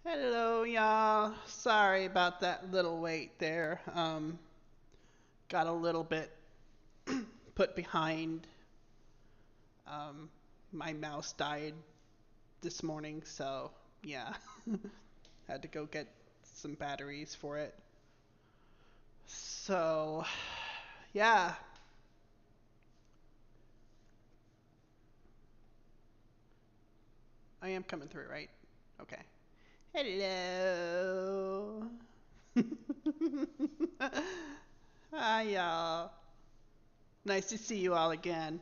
Hello, y'all. Sorry about that little wait there. Got a little bit put behind. Um, my mouse died this morning, so yeah, had to go get some batteries for it. So, yeah, I am coming through, right? Okay. Hello. Hi, y'all. Nice to see you all again.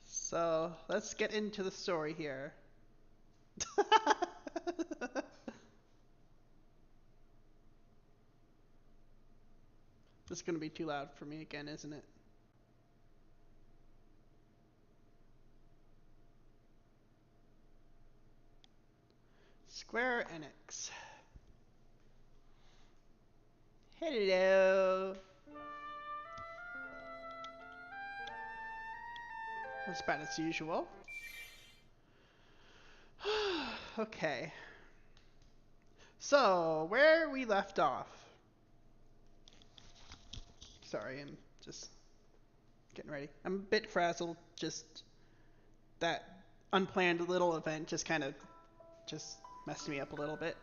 So let's get into the story here. This is going to be too loud for me again, isn't it? Square Enix. Hello. As bad as usual. Okay. So, where we left off. Sorry, I'm just getting ready. I'm a bit frazzled. Just that unplanned little event just kind of just messed me up a little bit.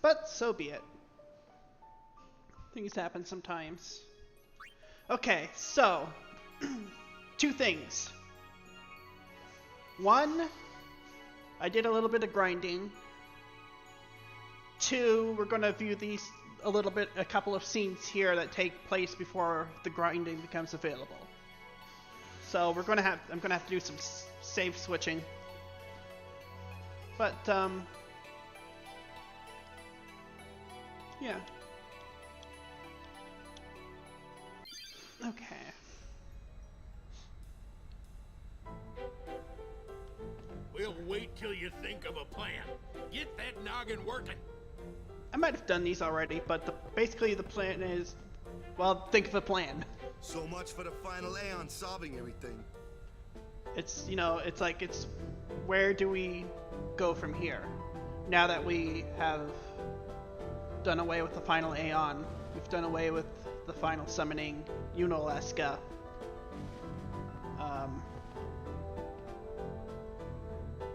But so be it. Things happen sometimes. Okay, so two things. One, I did a little bit of grinding. Two, we're going to view a couple of scenes here that take place before the grinding becomes available. So I'm going to have to do some save switching. But yeah. Okay. We'll wait till you think of a plan. Get that noggin working. I might have done these already, but basically the plan is, well, think of a plan. So much for the final Aeon solving everything. It's where do we go from here? Now that we have done away with the final Aeon, we've done away with the final summoning, Unaleska.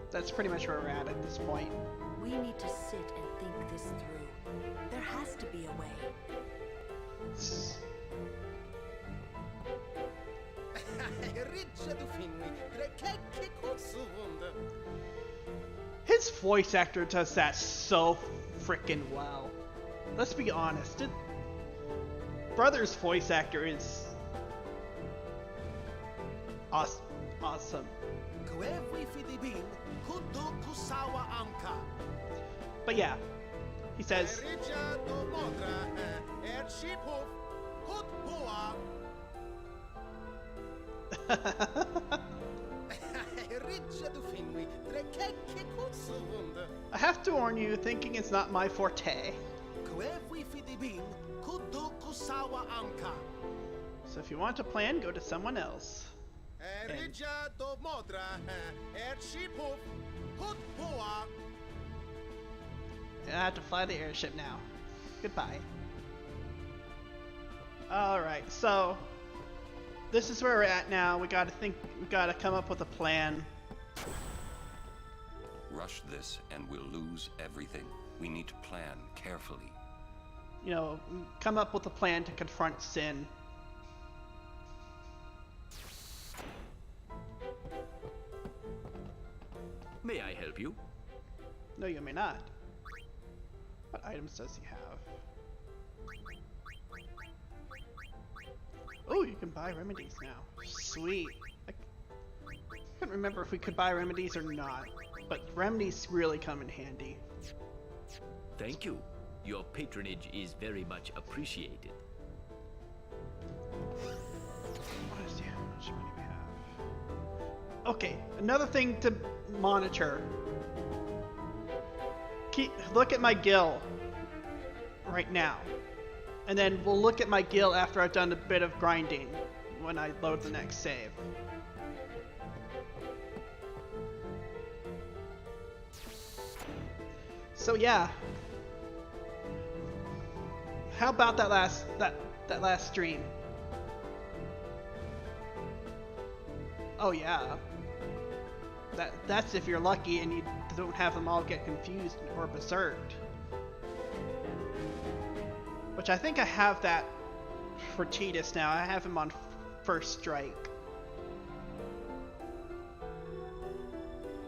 That's pretty much where we're at this point. We need to sit and think this through. There has to be a way. His voice actor does that so freaking well. Let's be honest. Brother's voice actor is awesome. But yeah, he says. I have to warn you, thinking is not my forte. So if you want to plan, go to someone else. And I have to fly the airship now. Goodbye. Alright, so this is where we're at now. We gotta come up with a plan. Rush this and we'll lose everything. We need to plan carefully. You know, come up with a plan to confront Sin. May I help you? No, you may not. What items does he have? Oh, you can buy remedies now. Sweet. I couldn't remember if we could buy remedies or not, but remedies really come in handy. Thank you. Your patronage is very much appreciated. What is how much money we have? Okay, another thing to monitor. Look at my gil right now. And then we'll look at my gil after I've done a bit of grinding when I load the next save. So yeah. How about that last stream? Oh yeah. That's if you're lucky and you don't have them all get confused or berserked. Which I think I have that for Cheetahs now. I have him on first strike.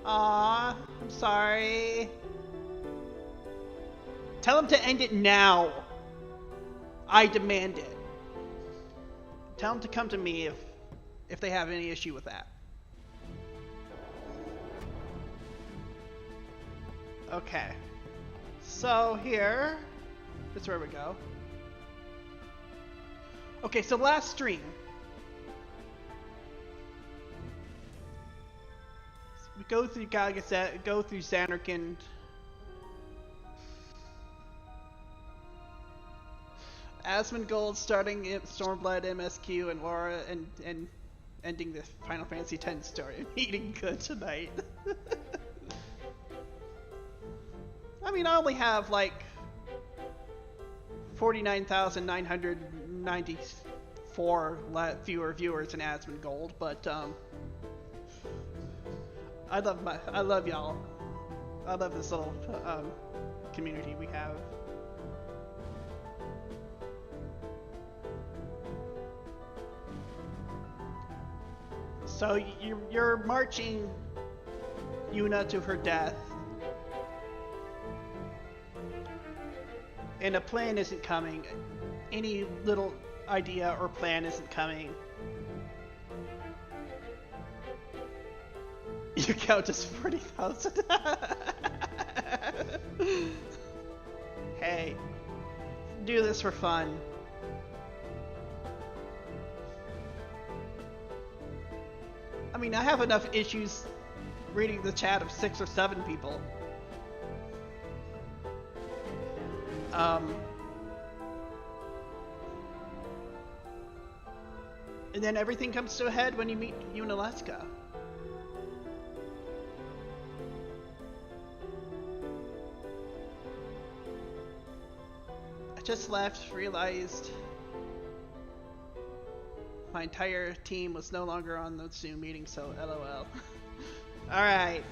Aww, I'm sorry. Tell him to end it now. I demand it. Tell them to come to me if they have any issue with that. Okay. So here is where we go. Okay, so last stream. We go through Galaga, go through Xanarkand. Asmongold starting Stormblood MSQ and Laura and ending the Final Fantasy X story and eating good tonight. I mean, I only have like 49,994 fewer viewers in Asmongold, but I love y'all. I love this little community we have. So you're marching Yuna to her death, and a plan isn't coming. Any little idea or plan isn't coming. You count as 40,000. Hey, do this for fun. I mean, I have enough issues reading the chat of 6 or 7 people. And then everything comes to a head when you meet Unaleska. I just left, realized my entire team was no longer on the Zoom meeting, so LOL. Alright.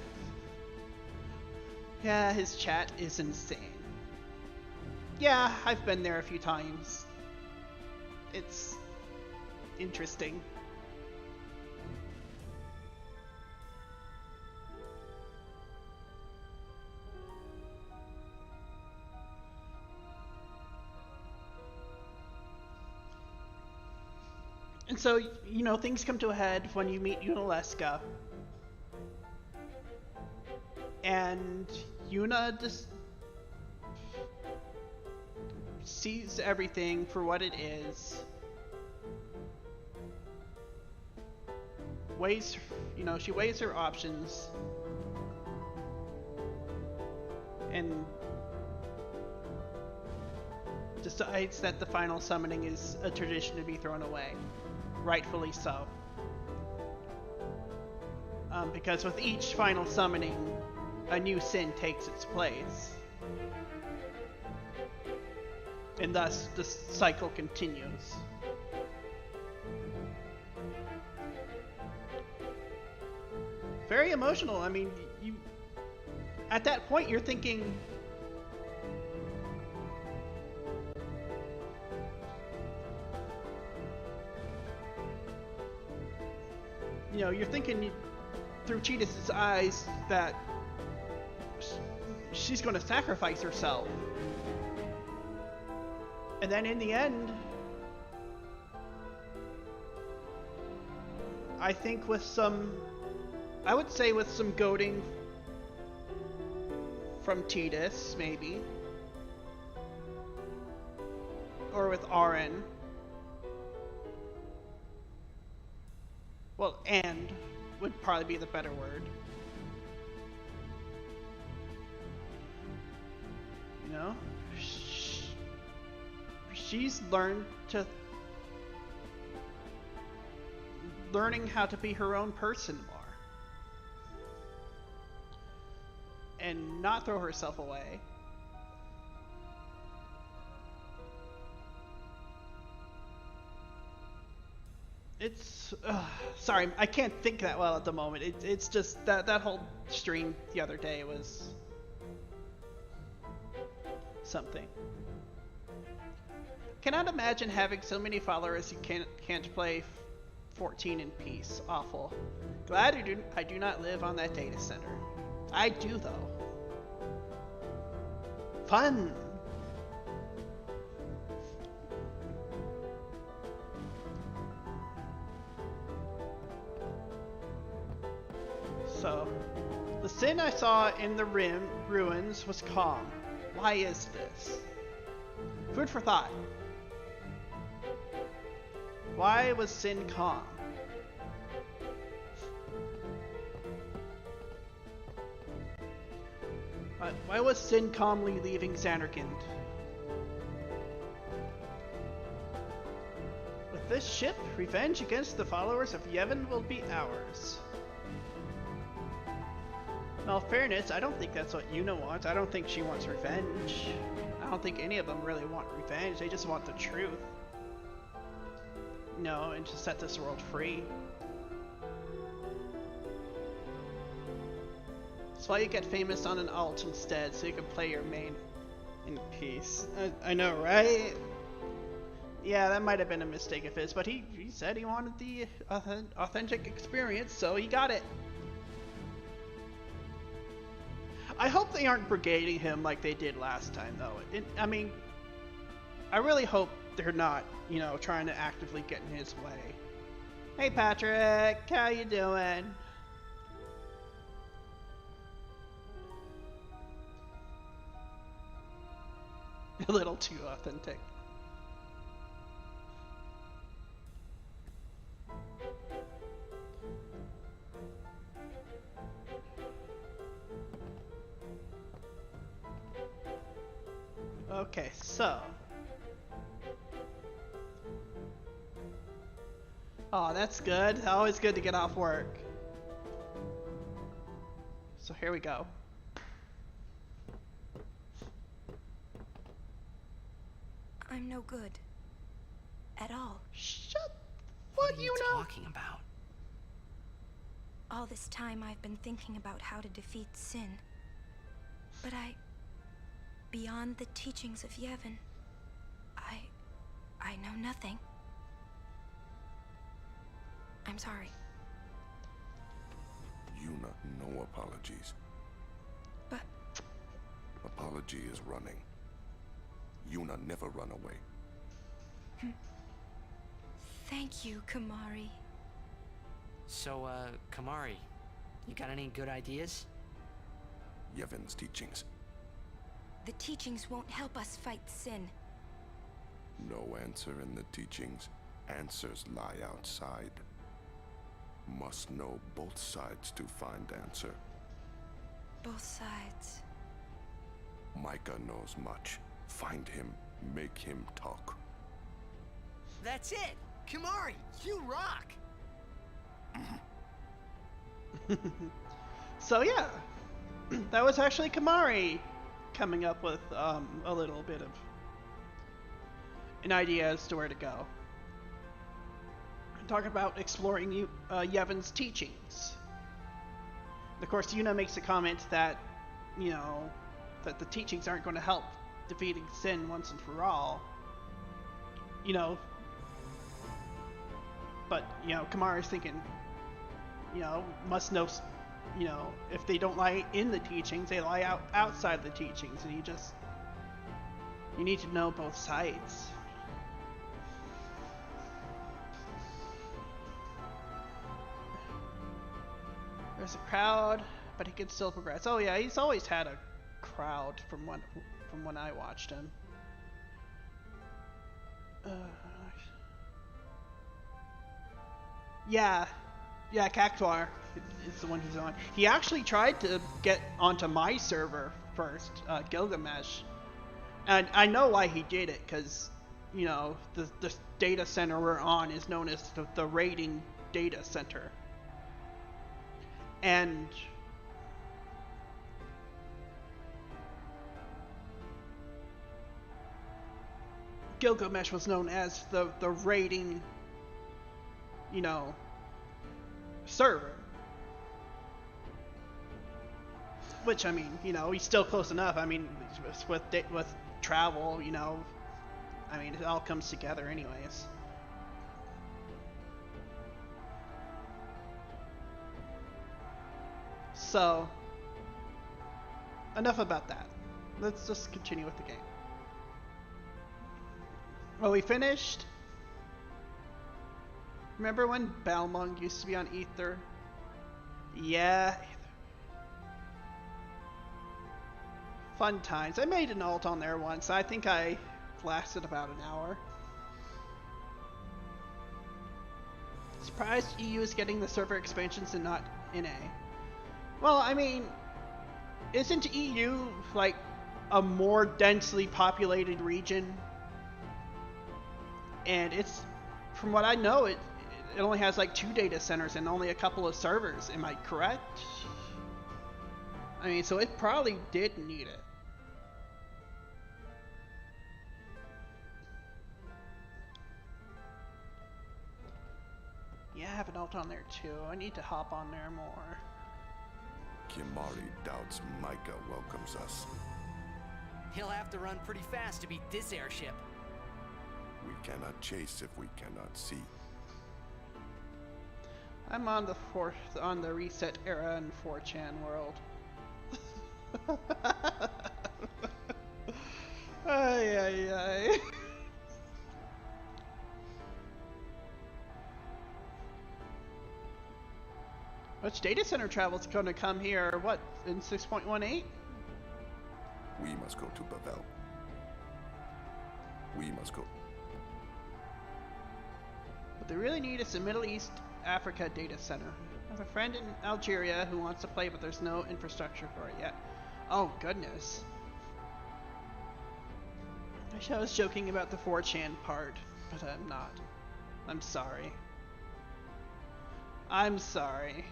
Yeah, his chat is insane. Yeah, I've been there a few times. It's interesting. And so, you know, things come to a head when you meet Unaleska. And Yuna just sees everything for what it is. Weighs, you know, she weighs her options. And decides that the final summoning is a tradition to be thrown away. Rightfully so. Because with each final summoning, a new sin takes its place. And thus, the cycle continues. Very emotional. I mean, you at that point, you're thinking, you know, you're thinking through Cheetah's eyes that she's going to sacrifice herself. And then in the end, I think with some, I would say with some goading from Tidus, maybe. Or with Auron. Well, and would probably be the better word. You know? She's learning how to be her own person more. and not throw herself away. It's sorry, I can't think that well at the moment. It's just that whole stream the other day was something. Cannot imagine having so many followers you can't play 14 in peace. Awful. Glad I do not live on that data center. I do though. Fun. So, the sin I saw in the ruins was calm. Why is this? Food for thought. Why was Sin calm? Why was Sin calmly leaving Xanarkand? With this ship, revenge against the followers of Yevon will be ours. In all fairness, I don't think that's what Yuna wants. I don't think she wants revenge. I don't think any of them really want revenge. They just want the truth. No, and to set this world free. That's why you get famous on an alt instead, so you can play your main in peace. I know, right? Yeah, that might have been a mistake of his, but he said he wanted the authentic experience, so he got it. I hope they aren't brigading him like they did last time, though. I mean, I really hope they're not, you know, trying to actively get in his way. Hey, Patrick, how you doing? A little too authentic. Okay, so. Oh, that's good. Always good to get off work. So here we go. I'm no good. At all. Shut. What are you know? Talking about? All this time I've been thinking about how to defeat Sin. But beyond the teachings of Yevon, I know nothing. I'm sorry. Yuna, no apologies. But... Apology is running. Yuna never run away. Thank you, Kamari. So, Kamari, you got any good ideas? Yevon's teachings. The teachings won't help us fight Sin. No answer in the teachings. Answers lie outside. Must know both sides to find answer. Both sides. Micah knows much. Find him, make him talk. That's it! Kamari, you rock! So yeah, that was actually Kamari coming up with a little bit of an idea as to where to go. Talk about exploring Yevon's teachings. And of course, Yuna makes a comment that, you know, that the teachings aren't going to help defeating Sin once and for all. You know, but, you know, Kamari's thinking, you know, must know, you know, if they don't lie in the teachings, they lie outside the teachings, and you need to know both sides. There's a crowd, but he can still progress. Oh yeah, he's always had a crowd from when I watched him. Yeah, Cactuar is the one he's on. He actually tried to get onto my server first, Gilgamesh, and I know why he did it, because, you know, the data center we're on is known as the raiding data center. And Gilgamesh was known as the raiding, you know, server. Which, I mean, you know, he's still close enough. I mean, with travel, you know, I mean, it all comes together anyways. So, enough about that. Let's just continue with the game. Well, we finished. Remember when Balmung used to be on Ether? Yeah. Fun times. I made an alt on there once. I think I lasted about an hour. Surprised EU is getting the server expansions and not NA. Well, I mean, isn't EU like a more densely populated region? And it's, from what I know, it only has like 2 data centers and only a couple of servers. Am I correct? I mean, so it probably did need it. Yeah, I have an alt on there too. I need to hop on there more. Kimari doubts Micah welcomes us. He'll have to run pretty fast to beat this airship. We cannot chase if we cannot see. I'm on the reset era in 4chan world. Ay ay ay. Which data center travel is going to come here? What, in 6.18? We must go to Bavel. We must go. What they really need is a Middle East Africa data center. I have a friend in Algeria who wants to play, but there's no infrastructure for it yet. Oh goodness. I wish I was joking about the 4chan part, but I'm not. I'm sorry. I'm sorry.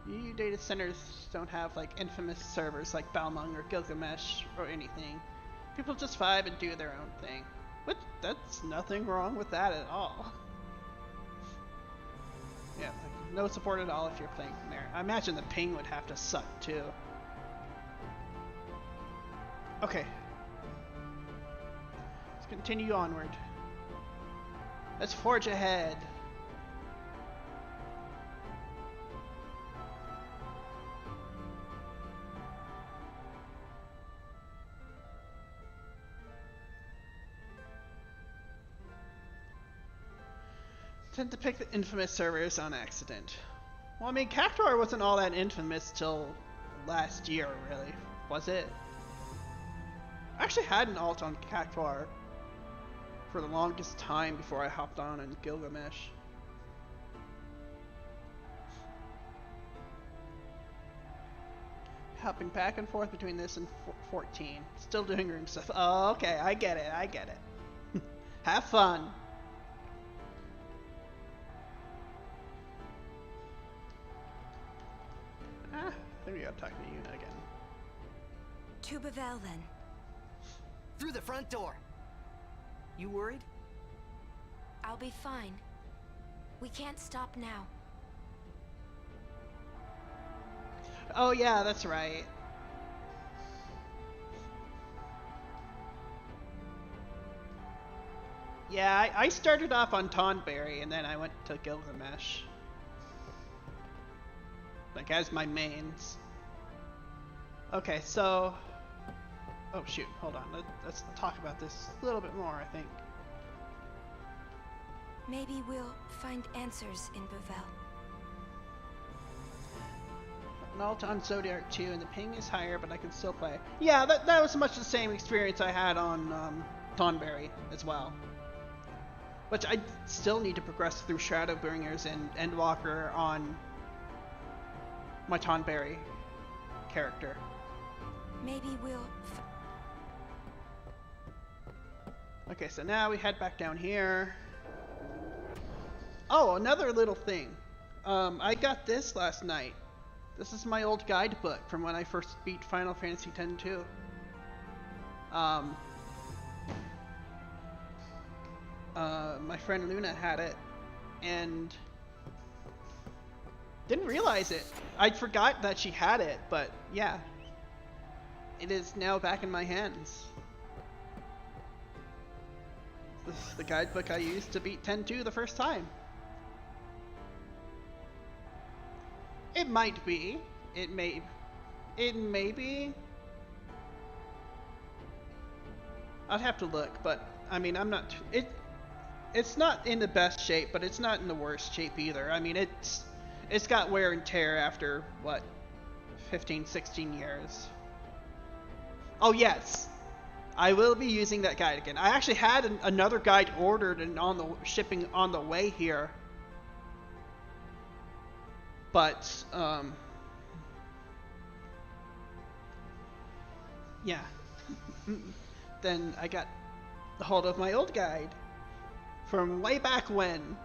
EU data centers don't have like infamous servers like Balmung or Gilgamesh or anything. People just vibe and do their own thing. But that's nothing wrong with that at all. Yeah, like, no support at all if you're playing from there. I imagine the ping would have to suck too. Okay. Let's continue onward. Let's forge ahead. Tend to pick the infamous servers on accident. Well, I mean, Cactuar wasn't all that infamous till last year, really, was it? I actually had an alt on Cactuar for the longest time before I hopped on in Gilgamesh. Hopping back and forth between this and 14. Still doing room stuff. Oh, okay, I get it, I get it. Have fun. I think we gotta talk to Yuna again. To Bavel, then. Through the front door. You worried? I'll be fine. We can't stop now. Oh yeah, that's right. Yeah, I started off on Tonberry and then I went to Gilgamesh. Like as my mains. Okay, so... Oh shoot, hold on. Let's talk about this a little bit more, I think. Maybe we'll find answers in Bavel. An alt on Zodiac 2 and the ping is higher, but I can still play. Yeah, that was much the same experience I had on Tonberry as well. Which I still need to progress through Shadowbringers and Endwalker on my Tonberry character. Maybe we'll... Okay, so now we head back down here. Oh, another little thing. I got this last night. This is my old guidebook from when I first beat Final Fantasy X-2. my friend Luna had it, and didn't realize it. I forgot that she had it, but yeah. It is now back in my hands. This is the guidebook I used to beat 10-2 the first time. It might be. It may be. I'd have to look, but I mean, I'm not. It's not in the best shape, but it's not in the worst shape either. I mean, it's got wear and tear after what, 15, 16 years. Oh yes, I will be using that guide again. I actually had another guide ordered and on the shipping on the way here, but yeah. Then I got a hold of my old guide from way back when.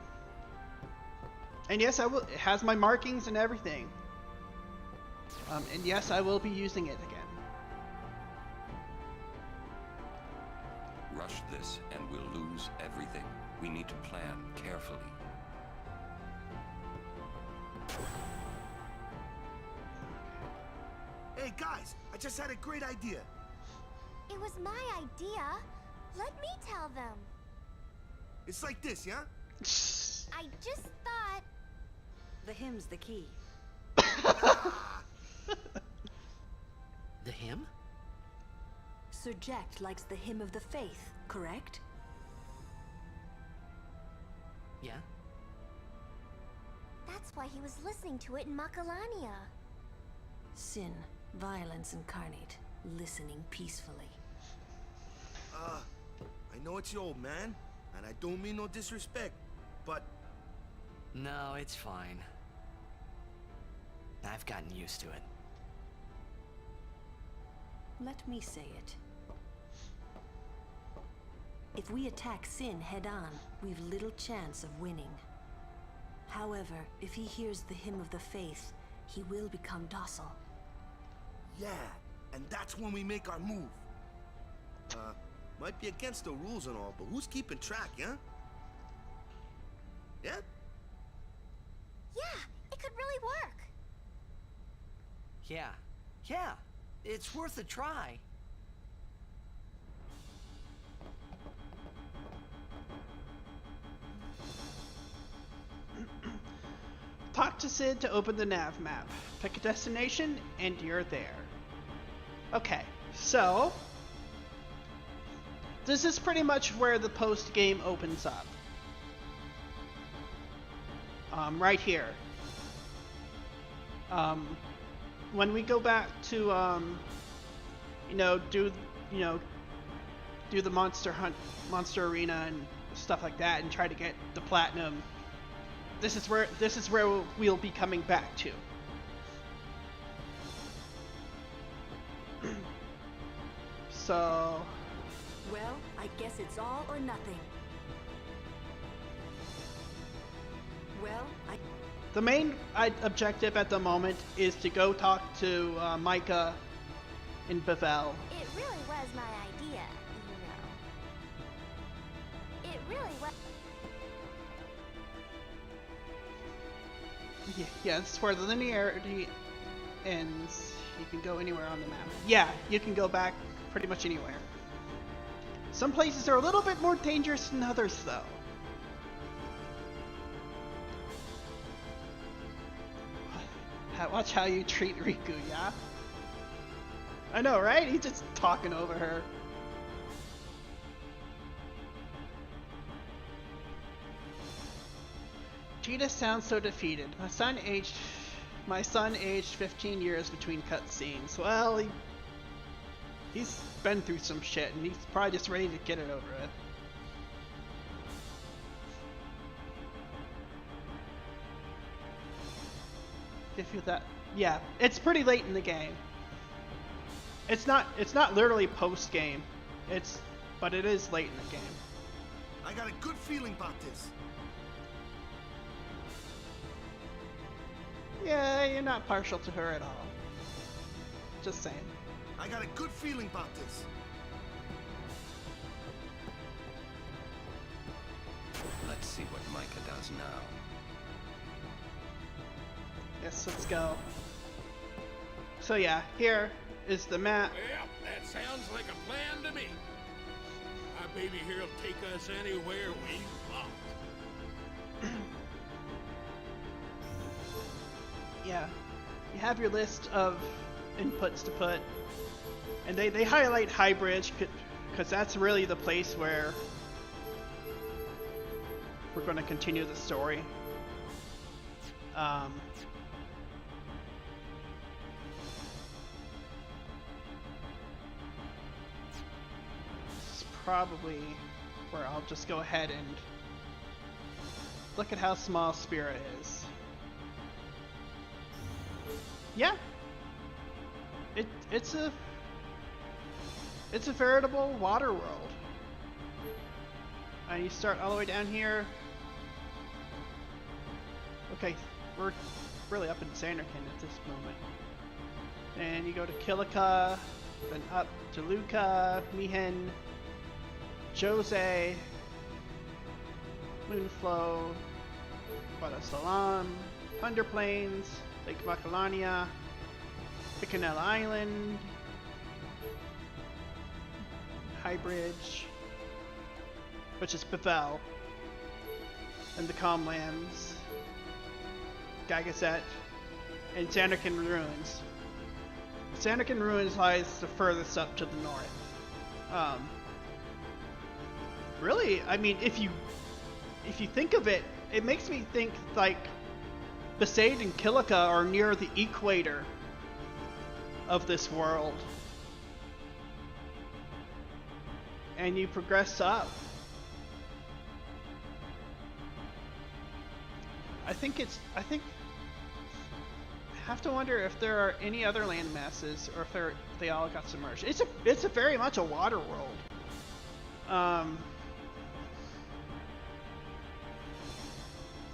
And yes, I will. It has my markings and everything. And yes, I will be using it again. Rush this and we'll lose everything. We need to plan carefully. Hey guys, I just had a great idea. It was my idea. Let me tell them. It's like this, yeah? I just thought... The hymn's the key. The hymn? Sir Jack likes the hymn of the faith, correct? Yeah? That's why he was listening to it in Macalania. Sin, violence incarnate, listening peacefully. I know it's your old man, and I don't mean no disrespect, but... No, it's fine. I've gotten used to it. Let me say it. If we attack Sin head-on, we've little chance of winning. However, if he hears the hymn of the faith, he will become docile. Yeah, and that's when we make our move. Might be against the rules and all, but who's keeping track, yeah? Yeah? Yeah, it could really work. Yeah, it's worth a try. Talk to Sid to open the nav map. Pick a destination, and you're there. Okay, so this is pretty much where the post game opens up. Right here. When we go back to do the monster hunt, monster arena, and stuff like that, and try to get the platinum. This is where we'll be coming back to. So. Well, I guess it's all or nothing. Well, The main objective at the moment is to go talk to Micah in Bevel. It really was my idea, you know. It really was. Yeah, this is where the linearity ends. You can go anywhere on the map. Yeah, you can go back pretty much anywhere. Some places are a little bit more dangerous than others, though. Watch how you treat Riku, yeah? I know, right? He's just talking over her. Cheetah sounds so defeated. My son aged 15 years between cutscenes. Well, he's been through some shit, and he's probably just ready to get it over with. If you that, yeah, it's pretty late in the game. It's not literally post game. But it is late in the game. I got a good feeling about this. Yeah, you're not partial to her at all. Just saying. I got a good feeling about this. Let's see what Micah does now. Yes, let's go. So yeah, here is the map. Well, that sounds like a plan to me. Our baby here will take us anywhere we want. Yeah, you have your list of inputs to put, and they highlight High Bridge because that's really the place where we're going to continue the story. This is probably where I'll just go ahead and look at how small Spira is. Yeah, it's a veritable water world. And you start all the way down here. Okay, we're really up in Sanderkin at this moment. And you go to Kilika, then up to Luca, Mihen, Jose, Moonflow, Guadasalam, Thunder Plains, Lake Macalania, Picanella Island, High Bridge, which is Bevel, and the Calmlands, Gagazet, and Sanderkin Ruins. Sanderkin Ruins lies the furthest up to the north. Really, I mean, if you think of it, it makes me think like Besaid and Kilika are near the equator of this world. And you progress up. I have to wonder if there are any other land masses or if they all got submerged. It's a very much a water world.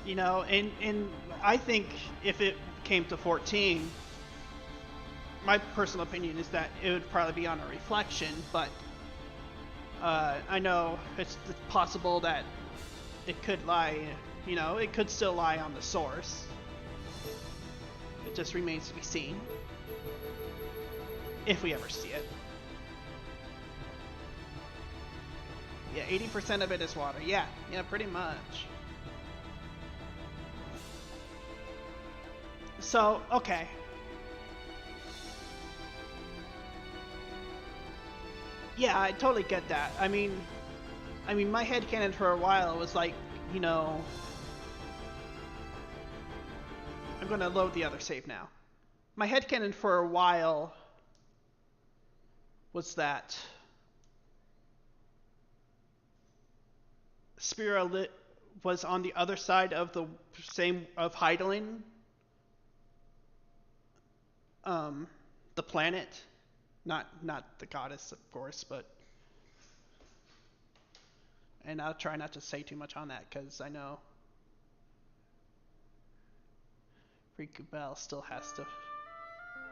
You know, and I think if it came to 14, my personal opinion is that it would probably be on a reflection, but I know it's possible that it could lie, you know, it could still lie on the source. It just remains to be seen. If we ever see it. Yeah, 80% of it is water. Yeah, pretty much. So, okay. Yeah, I totally get that. I mean, my headcanon for a while was like, you know, I'm gonna load the other save now. My headcanon for a while was that Spira was on the other side of the same of Hydaelyn, the planet, not the goddess, of course, but. And I'll try not to say too much on that because I know Riku Bell still has to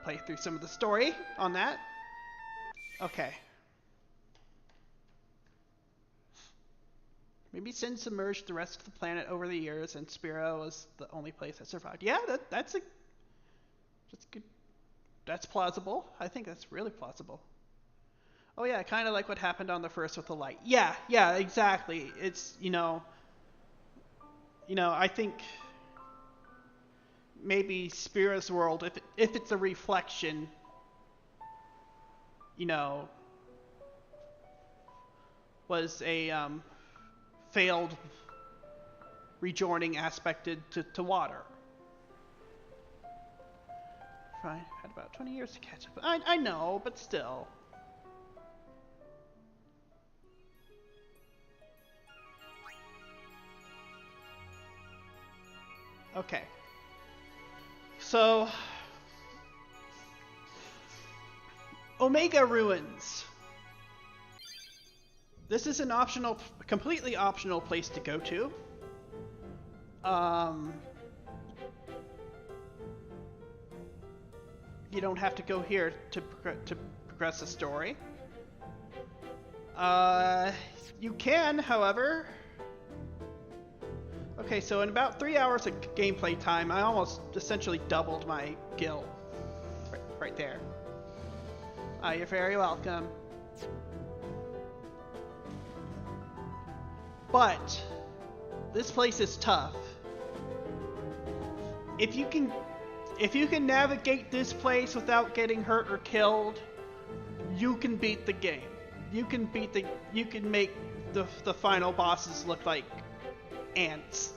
play through some of the story on that. Okay. Maybe Sin submerged the rest of the planet over the years, and Spira was the only place that survived. Yeah, that's good. That's plausible. I think that's really plausible. Oh yeah, kind of like what happened on the first with the light. Yeah, exactly. It's you know, I think maybe Spira's world, if it's a reflection, you know, was a failed rejoining aspected to water. Fine, had about 20 years to catch up. I know, but still. Okay. So, Omega Ruins. This is an optional, completely optional place to go to. You don't have to go here to progress the story. You can, however, Okay, so in about 3 hours of gameplay time, I almost essentially doubled my gil. Right there. You're very welcome. But this place is tough. If you can navigate this place without getting hurt or killed, you can beat the game. You can make the final bosses look like ants.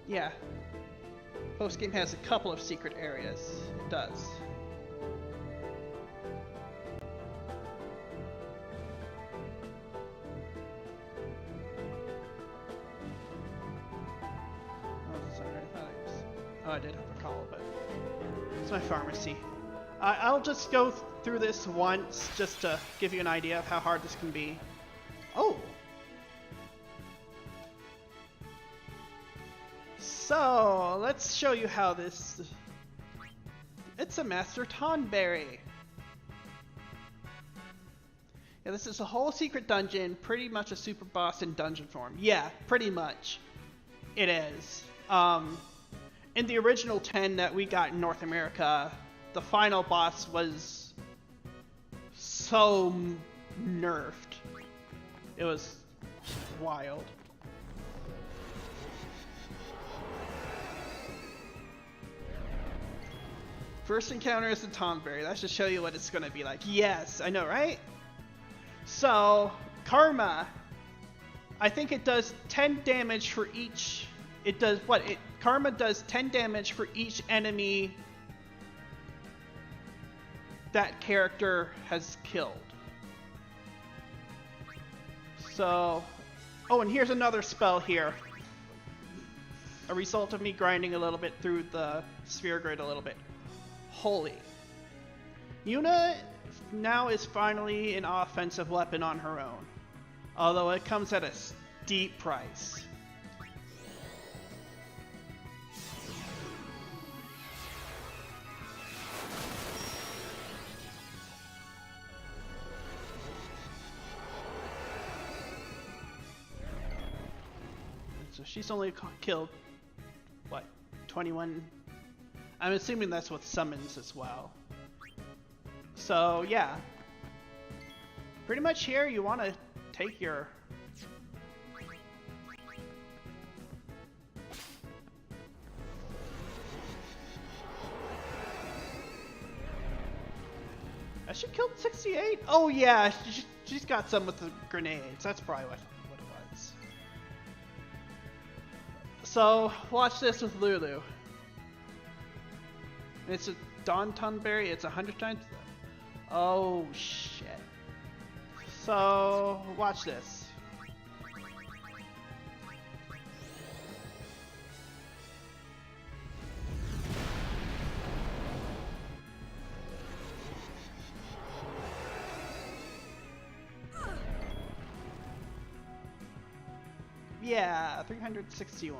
Yeah. Post game has a couple of secret areas. It does. Oh, sorry. I thought it was. Oh, I did have a call, but it's my pharmacy. I'll just go through this once just to give you an idea of how hard this can be. Oh! So, let's show you how this... It's a Master Tonberry. Yeah, this is a whole secret dungeon, pretty much a super boss in dungeon form. Yeah, pretty much. It is. In the original 10 that we got in North America, the final boss was so nerfed. It was wild. First encounter is the Tonberry. That should show you what it's gonna be like. Yes, I know, right? So, Karma. I think it does 10 damage for each. It does what? Karma does 10 damage for each enemy that character has killed. So, oh, and here's another spell here. A result of me grinding a little bit through the sphere grid a little bit. Holy. Yuna now is finally an offensive weapon on her own, although it comes at a steep price. So she's only killed, what, 21? I'm assuming that's with summons as well. So yeah, pretty much here you want to take your she killed 68? Oh yeah, she's got some with the grenades. That's probably what it was. So watch this with Lulu. It's a Dawn Tonberry. It's 100 times. Oh shit. So watch this. Yeah, 361.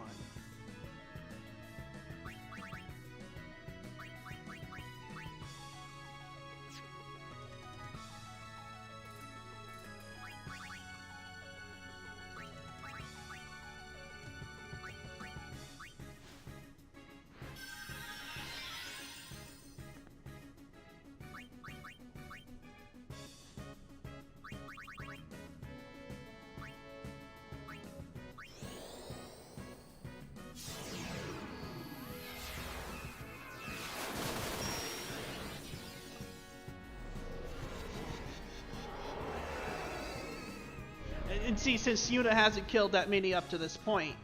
And see, since Yuna hasn't killed that many up to this point,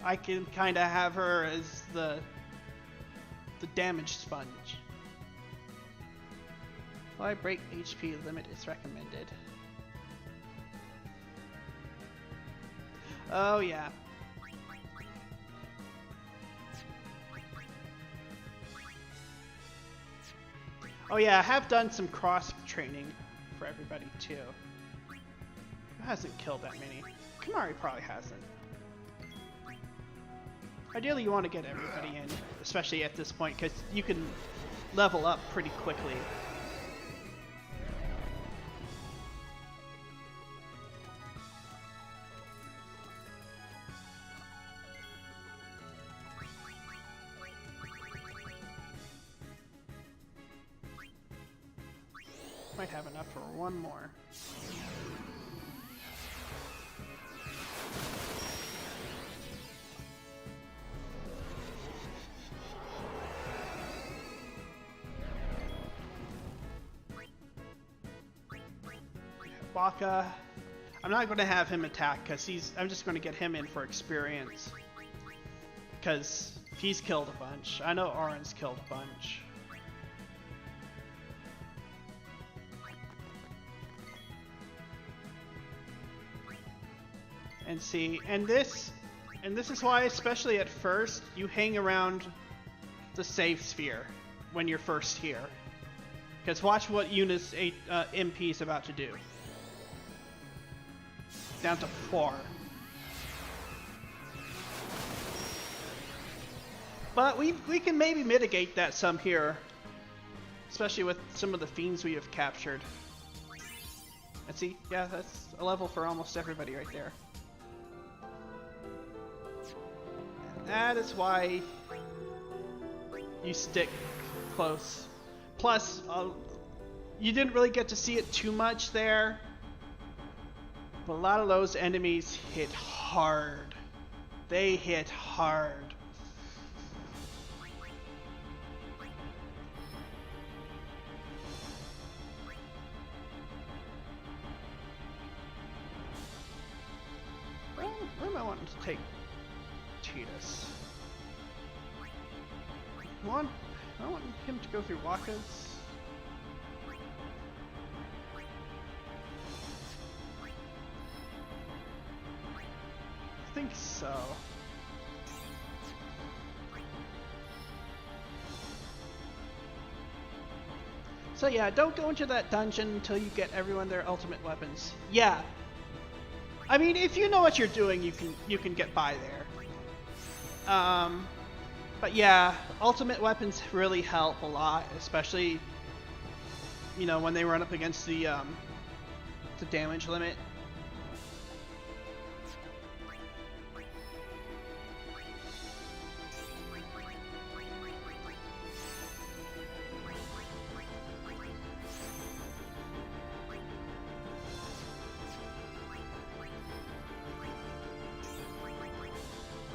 I can kind of have her as the damage sponge. Why break HP limit is recommended. Oh yeah. Oh yeah, I have done some cross training for everybody too. Who hasn't killed that many? Kamari probably hasn't. Ideally you want to get everybody in, especially at this point, because you can level up pretty quickly. Might have enough for one more. Baka. I'm not going to have him attack because I'm just going to get him in for experience. Because he's killed a bunch. I know Oren's killed a bunch. And see, and this is why, especially at first, you hang around the save sphere when you're first here. Because watch what Eunice MP is about to do. Down to 4. But we can maybe mitigate that some here. Especially with some of the fiends we have captured. And see, yeah, that's a level for almost everybody right there. And that is why you stick close. Plus, you didn't really get to see it too much there. But a lot of those enemies hit hard. They hit hard. Where am I wanting to take Titus? I want him to go through Wakkas. I think so. So yeah, don't go into that dungeon until you get everyone their ultimate weapons. Yeah. I mean, if you know what you're doing, you can get by there. But yeah, ultimate weapons really help a lot, especially, you know, when they run up against the damage limit.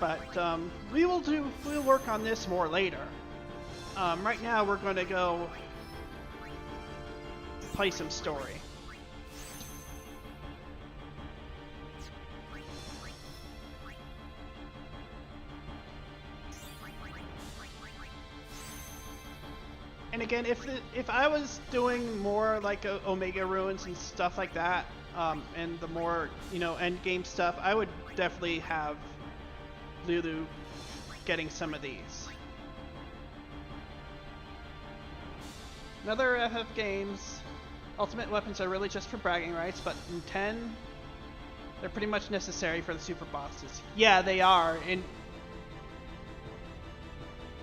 But we'll work on this more later. Right now we're going to go play some story. And again, if I was doing more like Omega Ruins and stuff like that, and the more, you know, end game stuff, I would definitely have Lulu getting some of these. Another FF games, ultimate weapons are really just for bragging rights, but in 10, they're pretty much necessary for the super bosses. Yeah, they are, and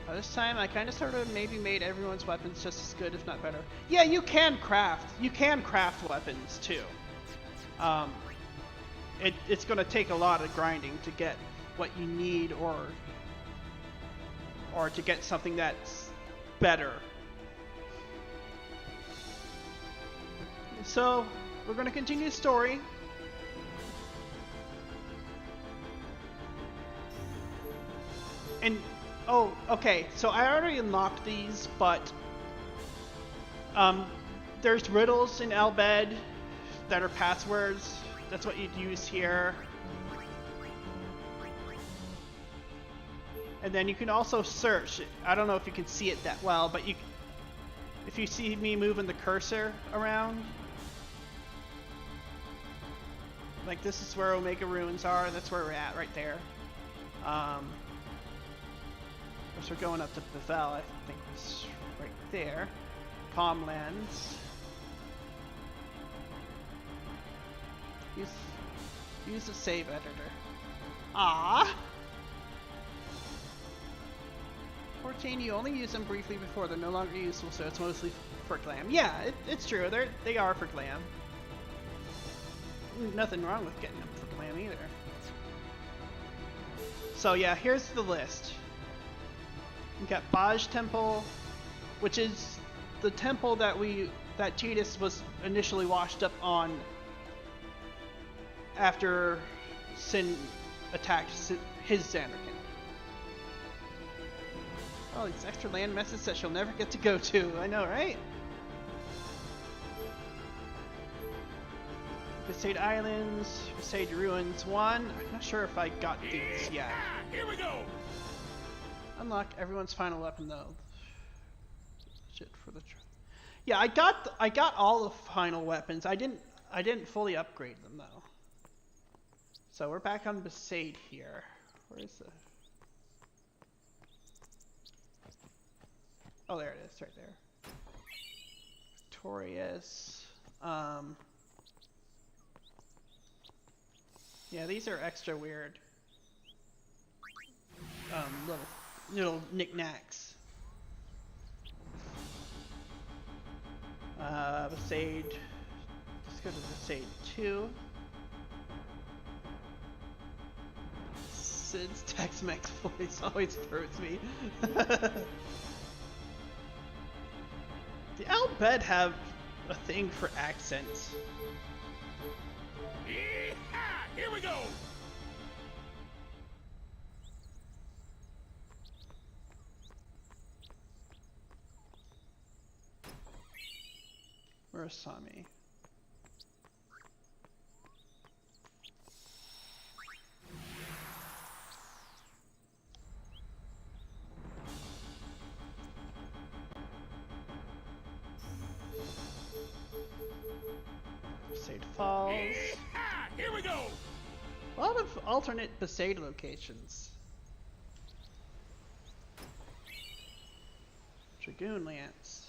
by this time I kind of sort of maybe made everyone's weapons just as good, if not better. Yeah, you can craft weapons too. It's going to take a lot of grinding to get what you need, or to get something that's better. So we're going to continue the story. And oh, okay, so I already unlocked these, but there's riddles in Albed that are passwords. That's what you'd use here. And then you can also search. I don't know if you can see it that well, but if you see me moving the cursor around, like this is where Omega Ruins are. That's where we're at right there. Of course, we're going up to Bevel. I think it's right there. Calmlands. Use the save editor. Ah. 14, you only use them briefly before they're no longer useful, so it's mostly for glam. Yeah, it's true. They are for glam. Nothing wrong with getting them for glam either. So yeah, here's the list. We got Baj Temple, which is the temple that that Tidus was initially washed up on after Sin attacked his Xanderkin. Oh, these extra land messes that she'll never get to go to. I know, right? Besaid Islands, Besaid Ruins 1. I'm not sure if I got these yet. Here we go. Unlock everyone's final weapon though. Shit for the. Yeah, I got all the final weapons. I didn't fully upgrade them though. So we're back on Besaid here. Where is the? Oh, there it is, right there. Victorious. Yeah, these are extra weird. Little knickknacks. Besaid. Let's go to Besaid 2. Sid's Tex-Mex voice always throws me. The Al Bhed have a thing for accents. Yeehaw! Here we go. Murasami. Besaid Falls. Yeehaw! Here we go. A lot of alternate Besaid locations. Dragoon Lance.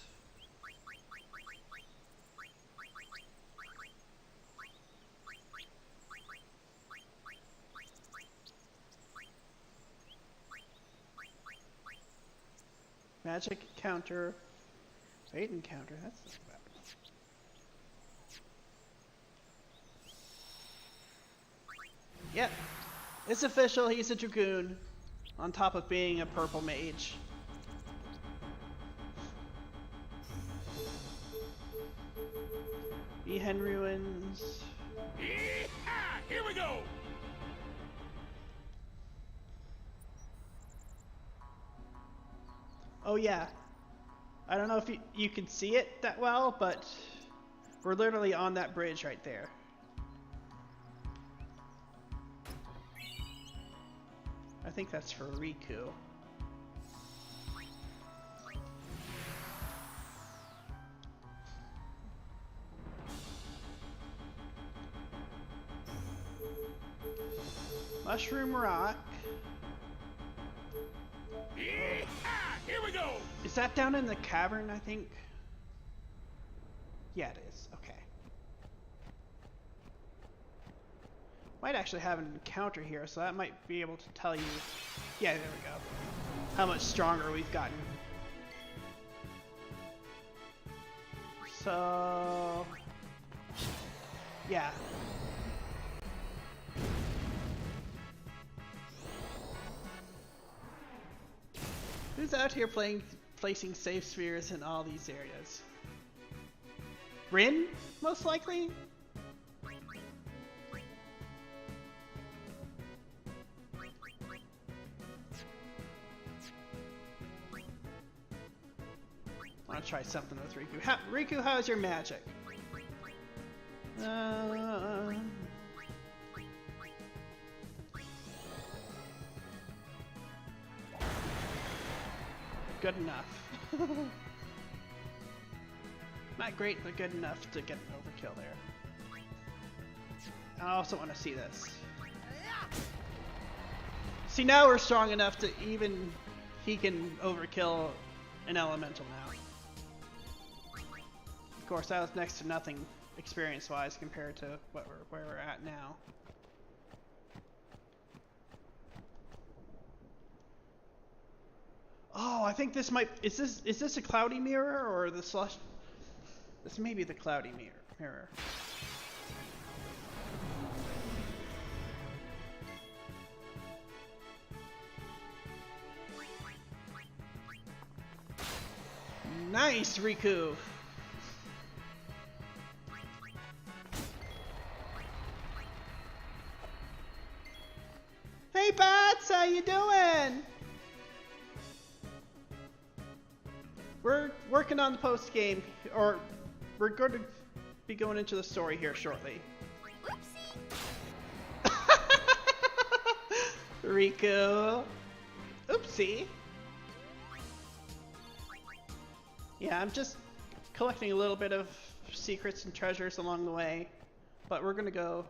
Magic encounter. Fate encounter. That's not bad. Yep. It's official. He's a Dragoon. On top of being a purple mage. Ehen Ruins. Yeehaw! Here we go. Oh yeah. I don't know if you can see it that well, but we're literally on that bridge right there. I think that's for Riku. Mushroom Rock. Yeehaw! Here we go. Is that down in the cavern, I think? Yeah, it is. Okay. Might actually have an encounter here, so that might be able to tell you... Yeah, there we go. How much stronger we've gotten. So... Yeah. Who's out here placing safe spheres in all these areas? Rin, most likely? I want to try something with Riku. Riku, how's your magic? Good enough. Not great, but good enough to get an overkill there. I also want to see this. See, now we're strong enough to even he can overkill an elemental now. Of course, that was next to nothing experience-wise compared to where we're at now. Oh, I think this might... Is this a cloudy mirror or the slush? This may be the cloudy mirror. Nice, Riku! you doing? We're working on the post game, or we're going to be going into the story here shortly. Rico. Oopsie. Yeah, I'm just collecting a little bit of secrets and treasures along the way, but we're gonna go.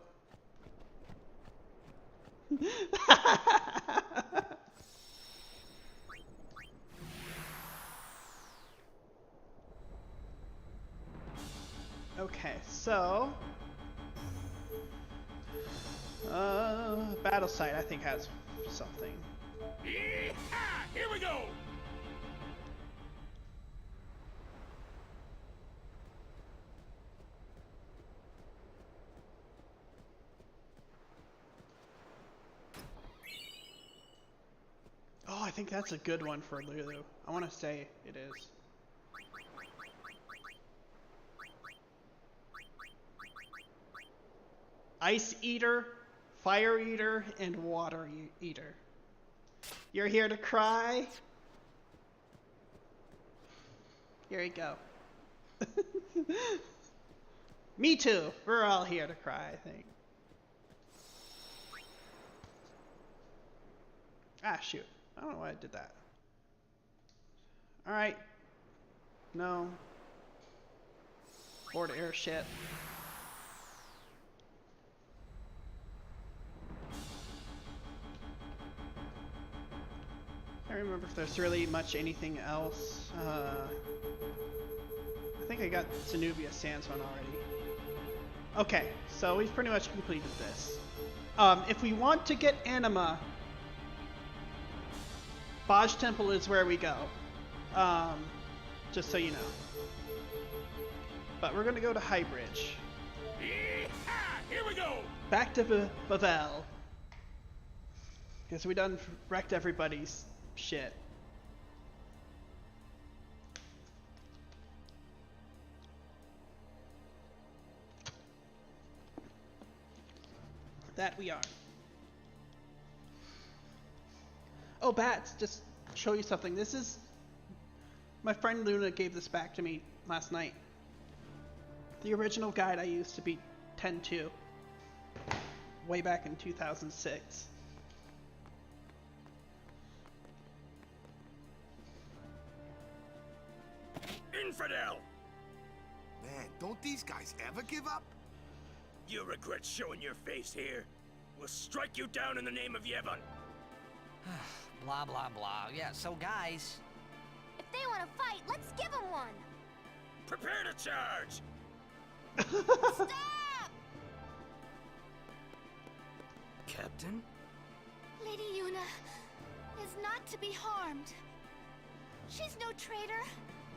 Okay, so battle site I think has something. Yee-haw! Here we go! Oh, I think that's a good one for Lulu. I want to say it is. Ice Eater, Fire Eater, and Water Eater. You're here to cry? Here you go. Me too. We're all here to cry, I think. Ah, shoot. I don't know why I did that. Alright. No. Board air shit. I don't remember if there's really much anything else. I think I got Zenobia Sandstorm already. Okay, so we've pretty much completed this. If we want to get Anima, Baj Temple is where we go. Just so you know. But we're gonna go to Highbridge. Yee-haw! Here we go! Back to Bavel. Because we done wrecked everybody's shit. That we are. Oh, Bats, just show you something. This is... My friend Luna gave this back to me last night. The original guide I used to beat 10-2. Way back in 2006. Infidel! Man, don't these guys ever give up? You regret showing your face here. We'll strike you down in the name of Yevon. Blah, blah, blah. Yeah, so guys... If they want to fight, let's give them one. Prepare to charge! Stop! Captain? Lady Yuna is not to be harmed. She's no traitor.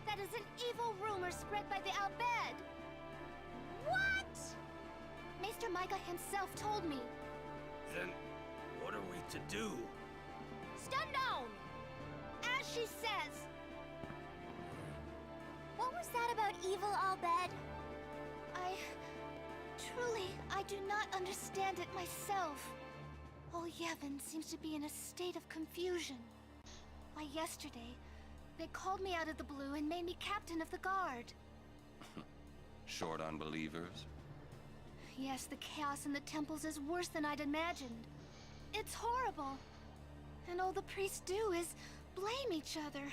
That is an evil rumor spread by the Albed. What? Maester Micah himself told me. Then, what are we to do? Stand down! As she says. What was that about evil Albed? I do not understand it myself. All Yevon seems to be in a state of confusion. Why, yesterday, they called me out of the blue and made me captain of the guard. Short on believers? Yes, the chaos in the temples is worse than I'd imagined. It's horrible. And all the priests do is blame each other.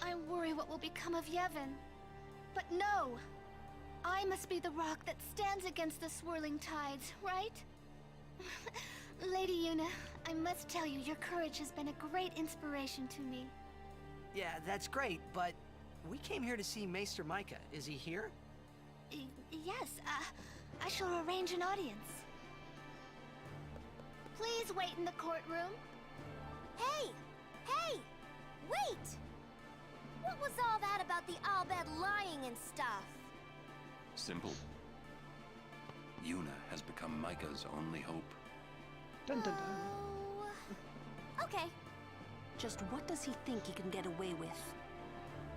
I worry what will become of Yevon. But no! I must be the rock that stands against the swirling tides, right? Lady Yuna, I must tell you, your courage has been a great inspiration to me. Yeah, that's great, but we came here to see Maester Micah. Is he here? Yes, I shall arrange an audience. Please wait in the courtroom. Hey! Hey! Wait! What was all that about the Albed lying and stuff? Simple. Yuna has become Micah's only hope. Dun dun dun. Oh... Okay. Just what does he think he can get away with?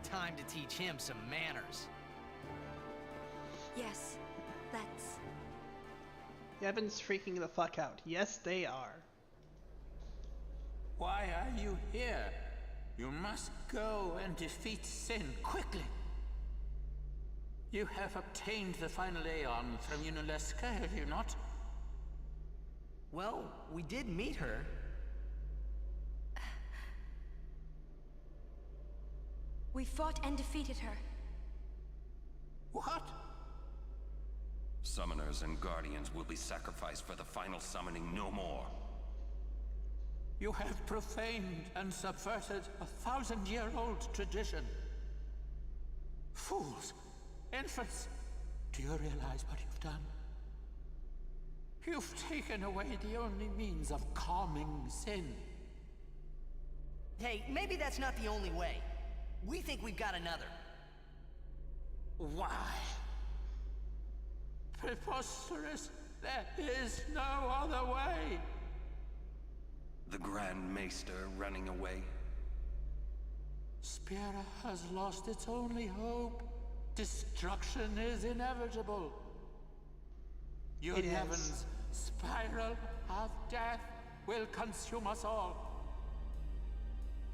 Time to teach him some manners. Yes, that's... Yevon's freaking the fuck out. Yes, they are. Why are you here? You must go and defeat Sin quickly. You have obtained the final Aeon from Untitled, have you not? Well, we did meet her. We fought and defeated her. What? Summoners and Guardians will be sacrificed for the final summoning no more. You have profaned and subverted a 1,000-year-old tradition. Fools! Infants! Do you realize what you've done? You've taken away the only means of calming Sin. Hey, maybe that's not the only way. We think we've got another. Why? Preposterous! There is no other way! The Grand Maester running away? Spira has lost its only hope. Destruction is inevitable. Yevon's spiral of death will consume us all.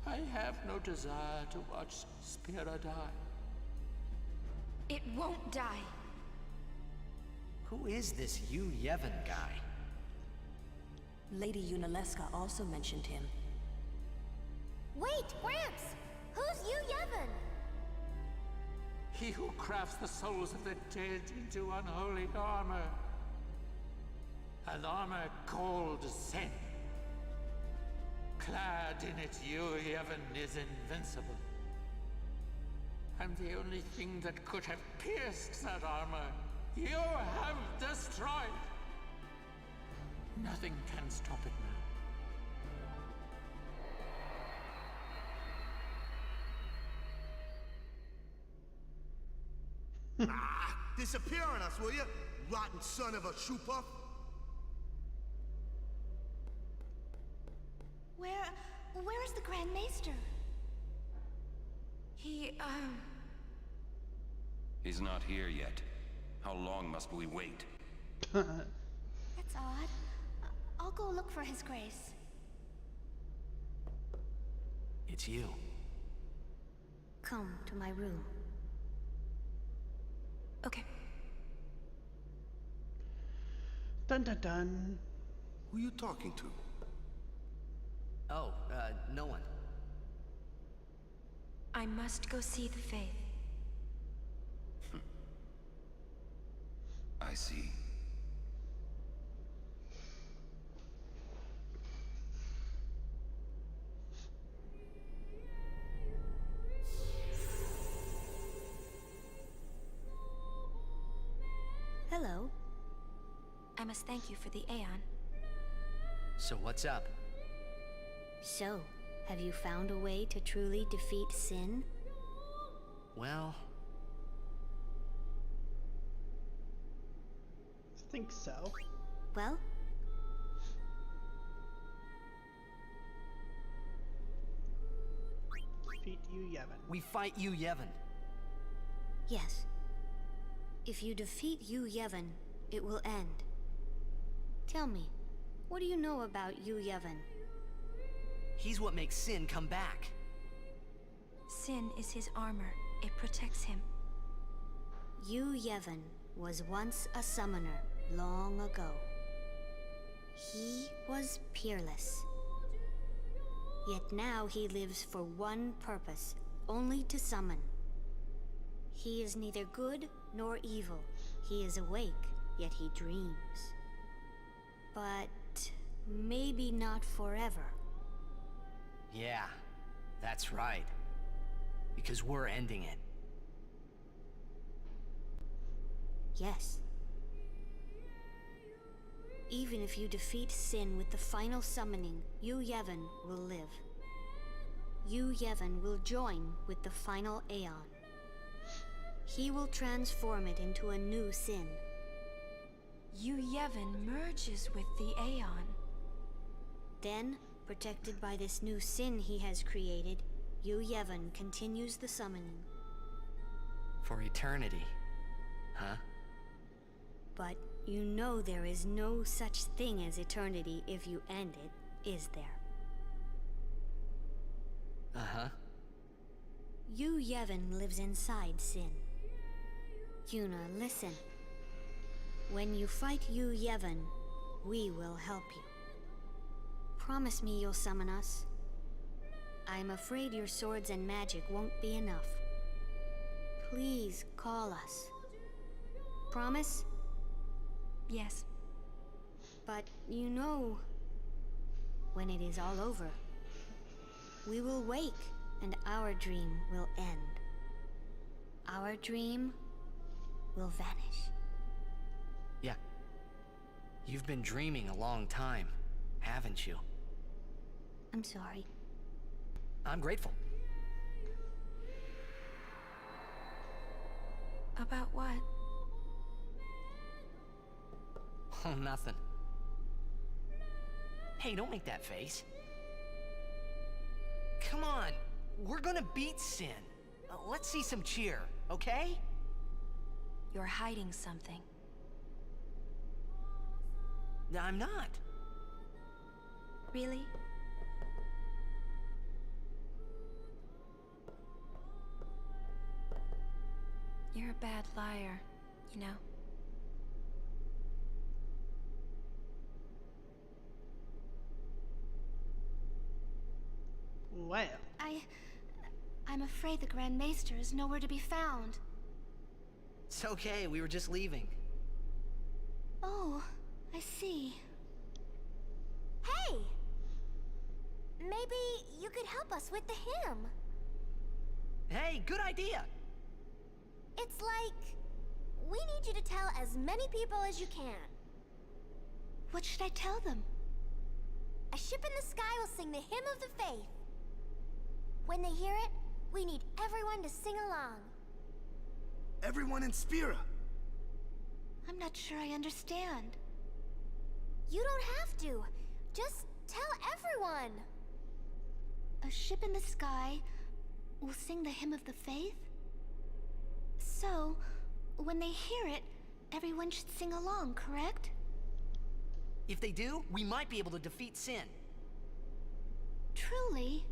I have no desire to watch Spira die. It won't die. Who is this Yevon guy? Lady Untitled also mentioned him. Wait, Gramps! Who's Yevon? He who crafts the souls of the dead into unholy armor. An armor called Sin. Clad in it, Yevon is invincible. I'm the only thing that could have pierced that armor. You have destroyed. Nothing can stop it now. Disappear on us, will you? Rotten son of a shoe puff. Where is the Grand Maester? He's not here yet. How long must we wait? That's odd. I'll go look for His Grace. It's you. Come to my room. Okay. Dun dun dun. Who are you talking to? Oh, no one. I must go see the Faith. I see. Hello. I must thank you for the Aeon. So what's up? So, have you found a way to truly defeat Sin? Well... I think so. Well? Defeat Yevon. We fight Yevon. Yes. If you defeat Yevon, it will end. Tell me, what do you know about Yevon? He's what makes Sin come back. Sin is his armor. It protects him. Yevon was once a summoner, long ago. He was peerless. Yet now he lives for one purpose, only to summon. He is neither good nor evil. He is awake, yet he dreams. But maybe not forever. Yeah, that's right. Because we're ending it. Yes. Even if you defeat Sin with the final summoning, Yevon will live. Yevon will join with the final Aeon. He will transform it into a new Sin. Yevon merges with the Aeon. Then, protected by this new Sin he has created, Yevon continues the summoning. For eternity, huh? But you know there is no such thing as eternity if you end it, is there? Uh-huh. Yu Yevon lives inside Sin. Yuna, listen. When you fight Yu Yevon, we will help you. Promise me you'll summon us. I'm afraid your swords and magic won't be enough. Please call us. Promise? Yes. But you know, when it is all over, we will wake and our dream will end. Our dream will vanish. Yeah. You've been dreaming a long time, haven't you? I'm sorry. I'm grateful. About what? Oh, nothing. Hey, don't make that face. Come on, we're gonna beat Sin. Let's see some cheer, okay? You're hiding something. I'm not. Really? You're a bad liar, you know? Well. I'm afraid the Grand Maester is nowhere to be found. It's okay, we were just leaving. Oh, I see. Hey! Maybe you could help us with the hymn. Hey, good idea! It's like, we need you to tell as many people as you can. What should I tell them? A ship in the sky will sing the hymn of the faith. When they hear it, we need everyone to sing along. Everyone in Spira. I'm not sure I understand. You don't have to. Just tell everyone. A ship in the sky will sing the hymn of the faith? So, when they hear it, everyone should sing along, correct? If they do, we might be able to defeat Sin. Truly?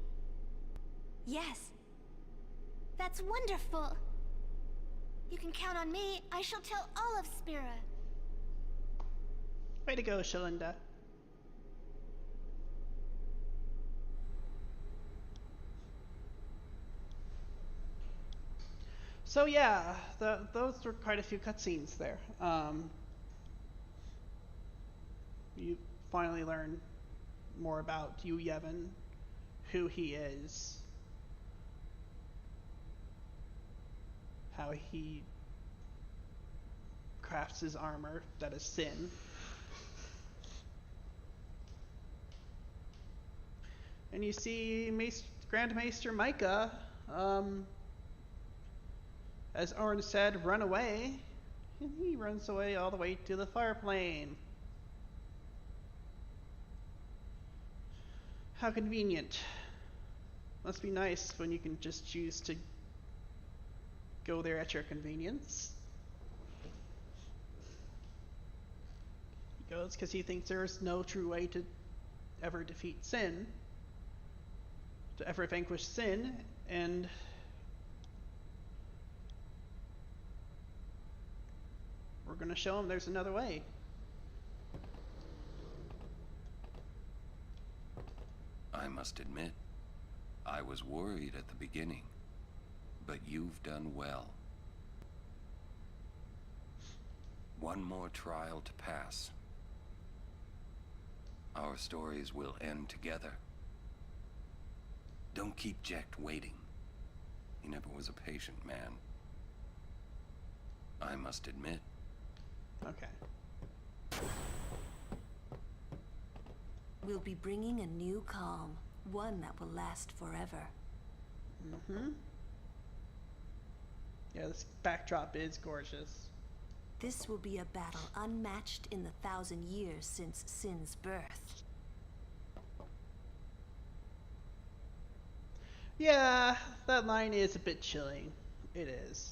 Yes. That's wonderful. You can count on me. I shall tell all of Spira. Way to go, Shalinda. So yeah, those were quite a few cutscenes there. You finally learn more about Yu Yevon, who he is, how he crafts his armor that is Sin. And you see Grand Maester Micah, as Orin said, run away. And he runs away all the way to the fire plane. How convenient. Must be nice when you can just choose to go there at your convenience. He goes because he thinks there's no true way to ever defeat Sin, to ever vanquish Sin, and we're going to show him there's another way. I must admit, I was worried at the beginning, but you've done well. One more trial to pass. Our stories will end together. Don't keep Jecht waiting. He never was a patient man. I must admit. Okay. We'll be bringing a new calm, one that will last forever. Mm-hmm. Yeah, this backdrop is gorgeous. This will be a battle unmatched in the 1,000 years since Sin's birth. Yeah, that line is a bit chilling. It is.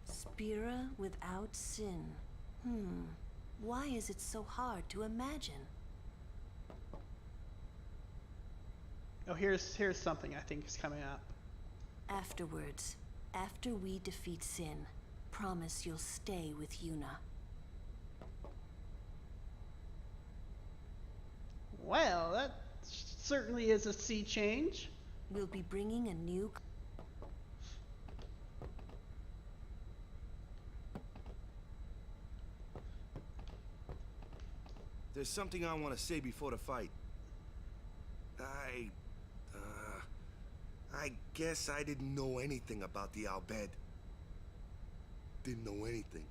Spira without Sin. Why is it so hard to imagine? Oh, here's something I think is coming up. Afterwards, after we defeat Sin, promise you'll stay with Yuna. Well, that certainly is a sea change. We'll be bringing a new... There's something I want to say before the fight. I guess I didn't know anything about the Al Bhed. Didn't know anything.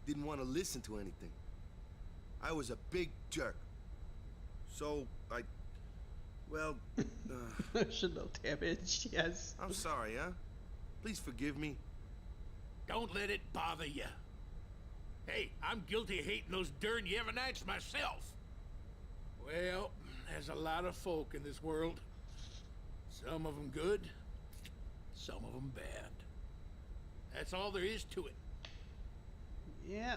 Didn't want to listen to anything. I was a big jerk. So, well, emotional damage, yes. I'm sorry, huh? Please forgive me. Don't let it bother you. Hey, I'm guilty of hating those darn Yevonites myself. Well, there's a lot of folk in this world. Some of them good, some of them bad. That's all there is to it. Yeah,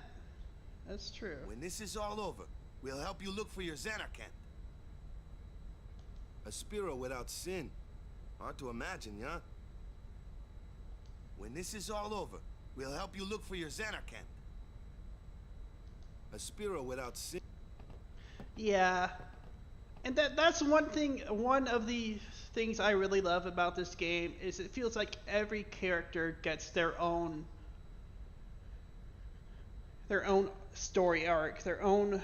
that's true. When this is all over, we'll help you look for your Xanarkand. A Spiro without sin. Hard to imagine, yeah? When this is all over, we'll help you look for your Xanarkand. A Spiro without sin. Yeah. And that's one of the things I really love about this game is it feels like every character gets their own story arc, their own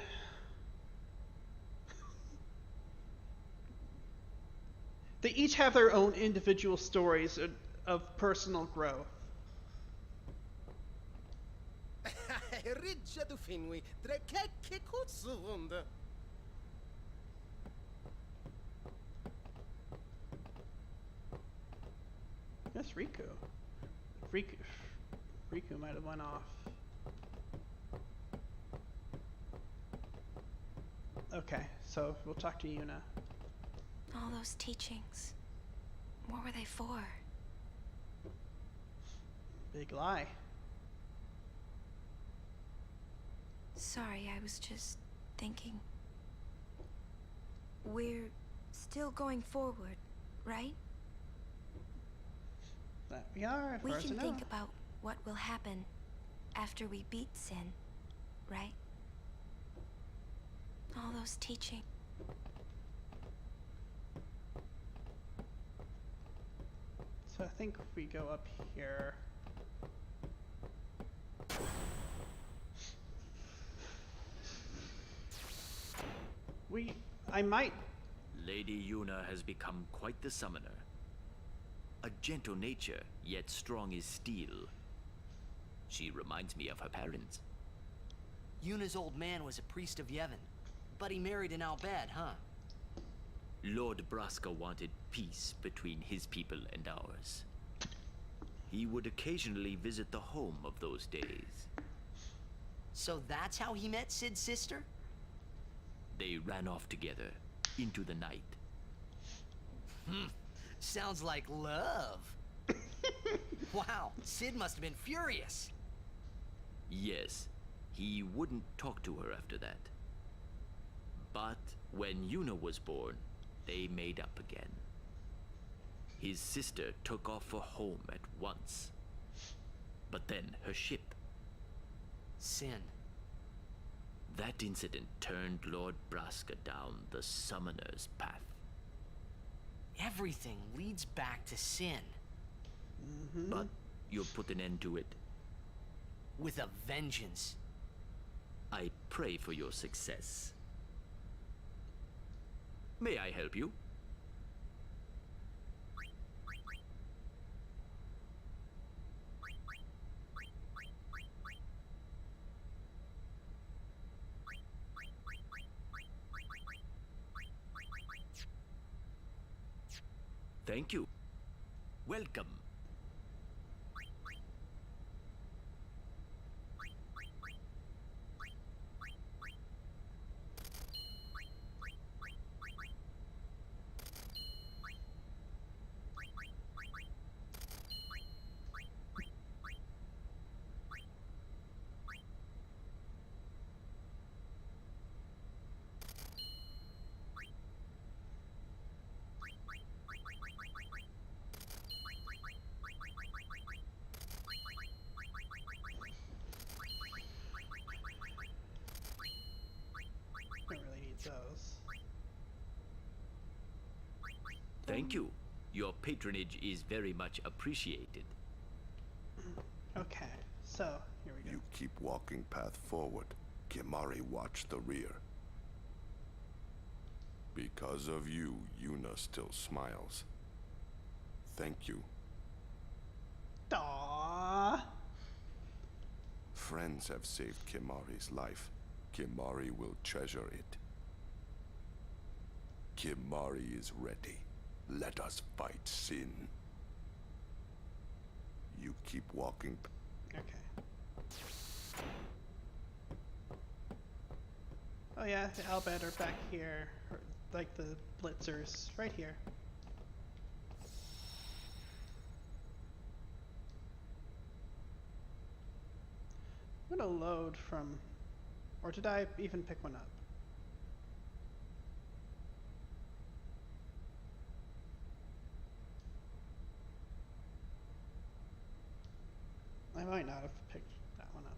they each have their own individual stories of personal growth. That's Riku. Riku might have went off. Okay, so we'll talk to Yuna. All those teachings, what were they for? Big lie. Sorry, I was just thinking. We're still going forward, right? That we are, as We far as I can know. think about what will happen after we beat Sin, right? All those teachings. So I think we go up here. I might... Lady Yuna has become quite the summoner. A gentle nature, yet strong as steel. She reminds me of her parents. Yuna's old man was a priest of Yevon, but he married an Al Bhed, huh? Lord Braska wanted peace between his people and ours. He would occasionally visit the home of those days. So that's how he met Sid's sister? They ran off together, into the night. Sounds like love. Wow, Sid must have been furious. Yes, he wouldn't talk to her after that. But when Yuna was born, they made up again. His sister took off for home at once. But then her ship. Sin. That incident turned Lord Braska down the summoner's path. Everything leads back to Sin. But you'll put an end to it. With a vengeance. I pray for your success. May I help you? Thank you. Welcome. Thank you. Your patronage is very much appreciated. Okay, so here we go. You keep walking path forward. Kimari watch the rear. Because of you, Yuna still smiles. Thank you. Aww. Friends have saved Kimari's life. Kimari will treasure it. Kimari is ready. Let us fight Sin. You keep walking. Okay. Oh yeah, the Albed are back here. Or, like the Blitzers, right here. I'm gonna load from... Or did I even pick one up? I might not have picked that one up.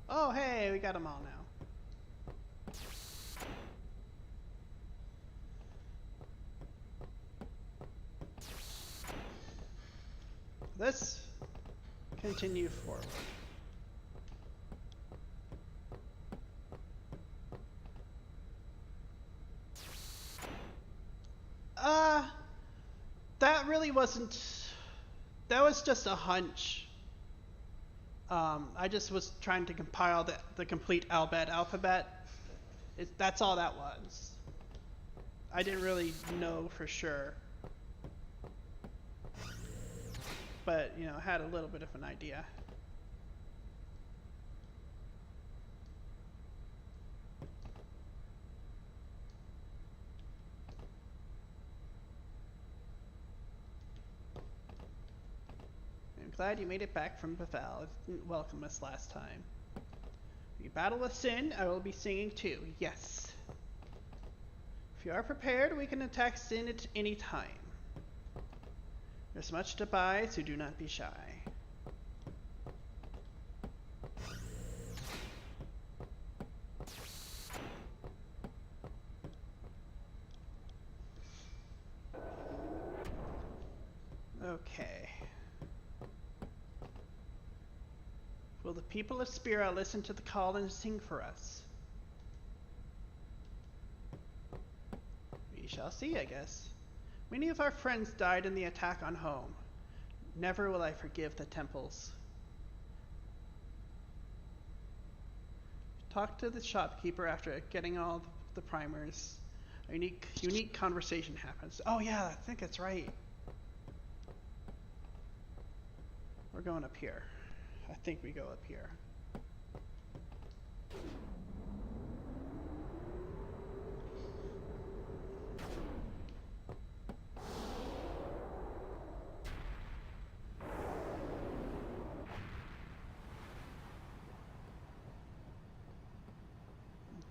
Oh hey, we got them all now. Let's continue forward. That really wasn't... That was just a hunch. I just was trying to compile the complete Albed alphabet. That's all that was. I didn't really know for sure. But, you know, had a little bit of an idea. I'm glad you made it back from Bavel. It didn't welcome us last time. If you battle with Sin, I will be singing too. Yes. If you are prepared, we can attack Sin at any time. There's much to buy, so do not be shy. Okay. Will the people of Spira listen to the call and sing for us? We shall see, I guess. Many of our friends died in the attack on home. Never will I forgive the temples. Talk to the shopkeeper after getting all the primers. A unique conversation happens. Oh yeah, I think that's right. We're going up here. I think we go up here.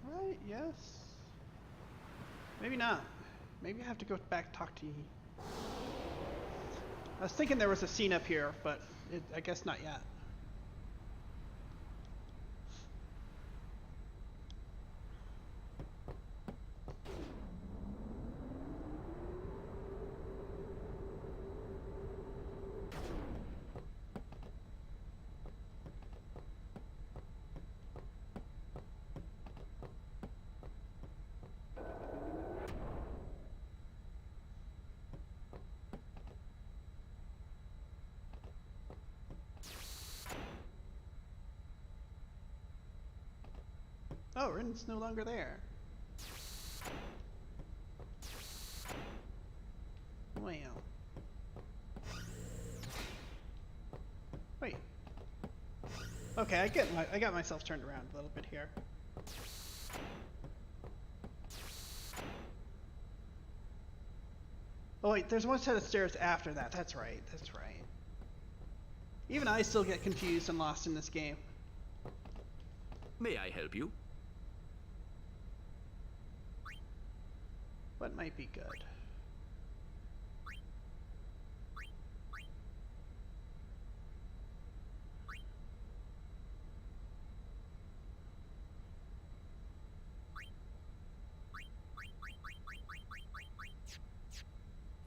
Right, yes. Maybe not. Maybe I have to go back talk to you. I was thinking there was a scene up here, but I guess not yet. Oh, Rin's no longer there. Wow. Wait. Okay, I got myself turned around a little bit here. Oh wait, there's one set of stairs after that. That's right. That's right. Even I still get confused and lost in this game. May I help you? What might be good?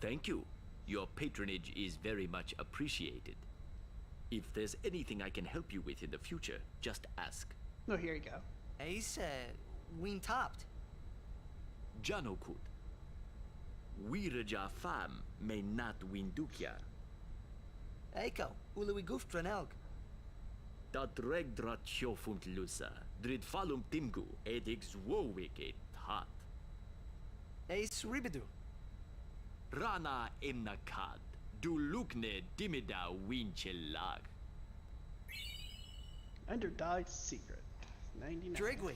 Thank you. Your patronage is very much appreciated. If there's anything I can help you with in the future, just ask. Oh, here you go. Ace, ween topped. Janokut. Wiraja fam may not windukya. Eiko, uluwi goof dranelg. Dat regdrat shofunt lusa, drid falum timgu, edix wowik et hat. Ace ribidu. Rana emnakad, du lukne dimida winchelag. Underdog's Secret. 99. Drigwy.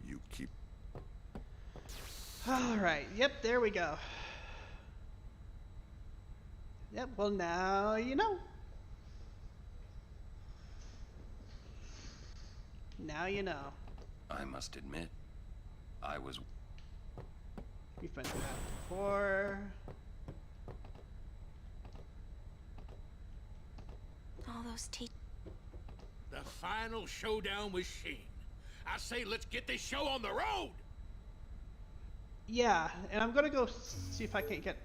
You keep... Alright, yep, there we go. Yep, well now you know. Now you know. I must admit, I was... We've been through that before. All those The final showdown with Sheen. I say let's get this show on the road! Yeah, and I'm gonna go see if I can get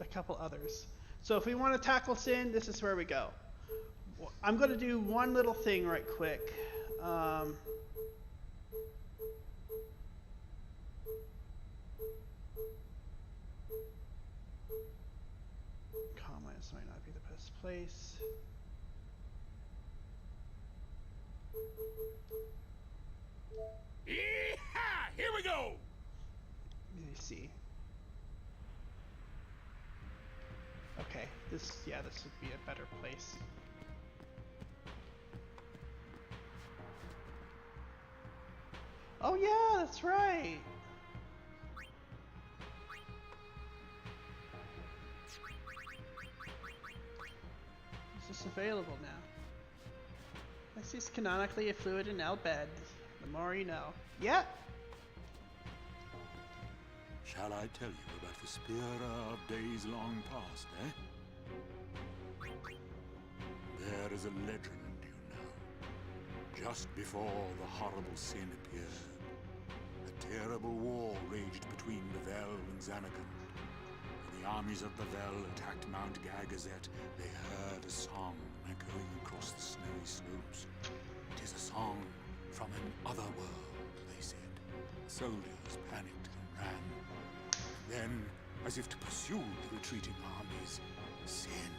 a couple others. So if we want to tackle Sin, this is where we go. I'm gonna do one little thing right quick. Comments might not be the best place. Yee-haw! Here we go! Let me see. Okay, this would be a better place. Oh yeah, that's right. Is this available now? This is canonically a fluid in Al Bhed. The more you know. Yeah. Shall I tell you about the Spearer of days long past, eh? There is a legend, you know. Just before the horrible sin appeared, a terrible war raged between Bavel and Zanarkand. When the armies of Bavel attacked Mount Gagazet, they heard a song echoing across the snowy slopes. It is a song from an other world, they said. Soldiers panicked and ran. Then, as if to pursue the retreating armies, Sin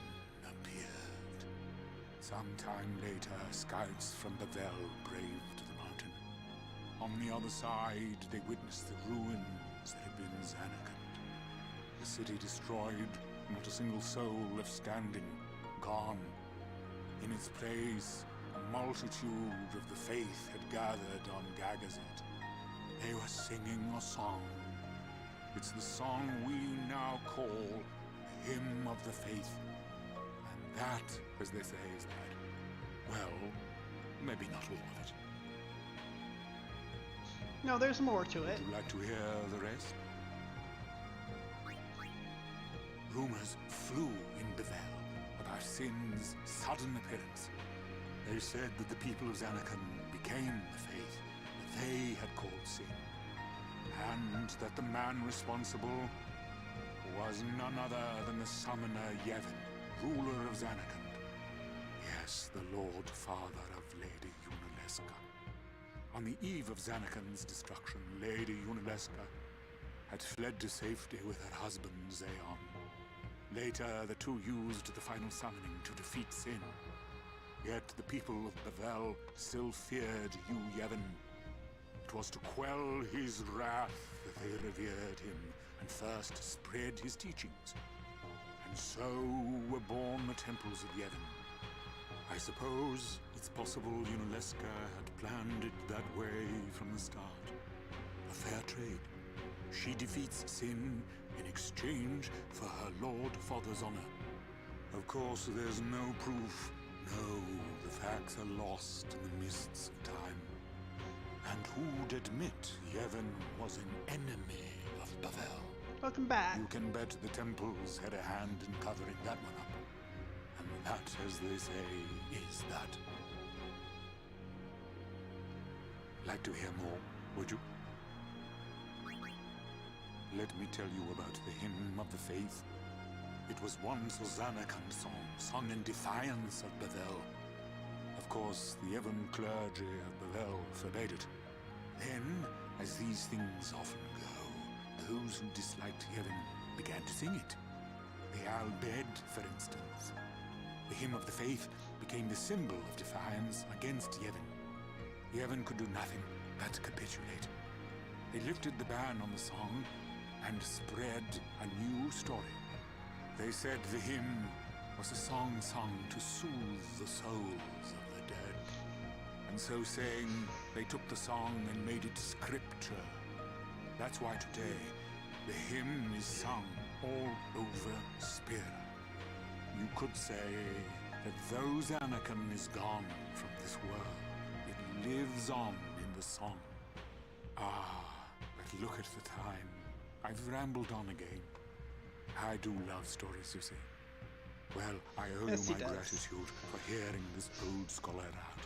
appeared. Sometime later, scouts from Bavel braved the mountain. On the other side, they witnessed the ruins that had been Zanarkand. The city destroyed, not a single soul left standing, gone. In its place, a multitude of the faith had gathered on Gagazet. They were singing a song. It's the song we now call the Hymn of the Faith. And that, as they say, is bad. Well, maybe not all of it. No, there's more to it. Would you like to hear the rest? Rumors flew in Bavel about Sin's sudden appearance. They said that the people of Zanarkand became the faith that they had called Sin. And that the man responsible was none other than the summoner Yevon, ruler of Zanarkand. Yes, the Lord Father of Lady Yunalesca. On the eve of Zanarkand's destruction, Lady Yunalesca had fled to safety with her husband Zeon. Later, the two used the final summoning to defeat Sin. Yet the people of Bavel still feared Yevon. It was to quell his wrath that they revered him and first spread his teachings. And so were born the temples of Yevon. I suppose it's possible Yunalesca had planned it that way from the start. A fair trade. She defeats Sin in exchange for her Lord Father's honor. Of course, there's no proof. No, the facts are lost in the mists of time. And who'd admit Yevon was an enemy of Bavel? Welcome back. You can bet the temples had a hand in covering that one up. And that, as they say, is that. Like to hear more, would you? let me tell you about the Hymn of the Faith. It was once a Xanacan song, sung in defiance of Bavel. Of course, the Yevon clergy of Bavel forbade it. Then, as these things often go, those who disliked Yevon began to sing it. The Al-Bed, for instance. The Hymn of the Faith became the symbol of defiance against Yevon. Yevon could do nothing but capitulate. They lifted the ban on the song and spread a new story. They said the hymn was a song sung to soothe the souls of the dead. And so saying, they took the song and made it scripture. That's why today, the hymn is sung all over Spira. You could say that though Xanacan is gone from this world, it lives on in the song. Ah, but look at the time. I've rambled on again. I do love stories, you see. Well, I owe Yes, you he my does. gratitude for hearing this old scholar out.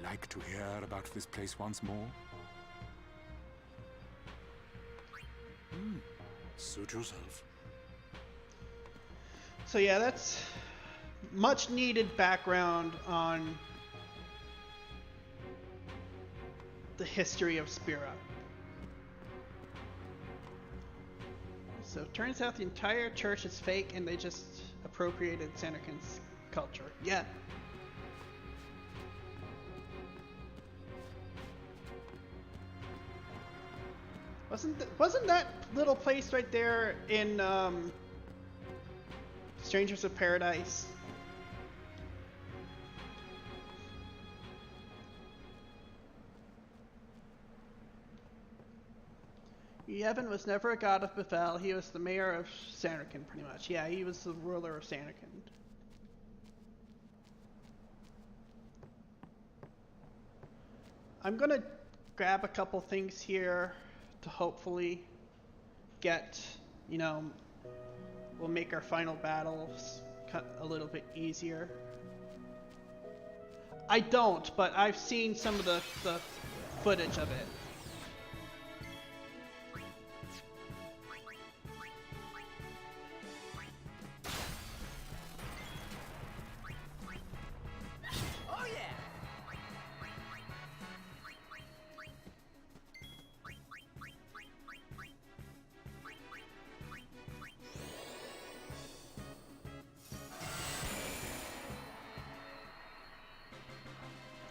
Like to hear about this place once more? Suit yourself. So yeah, that's much needed background on the history of Spira. So it turns out the entire church is fake and they just appropriated Xanacan's culture. Yeah. Wasn't that little place right there in Strangers of Paradise? Yevon was never a god of Bethel. He was the mayor of Sanakin, pretty much. Yeah, he was the ruler of Sanakin. I'm gonna grab a couple things here to hopefully get, we'll make our final battles cut a little bit easier. I don't, but I've seen some of the footage of it. Oh yeah!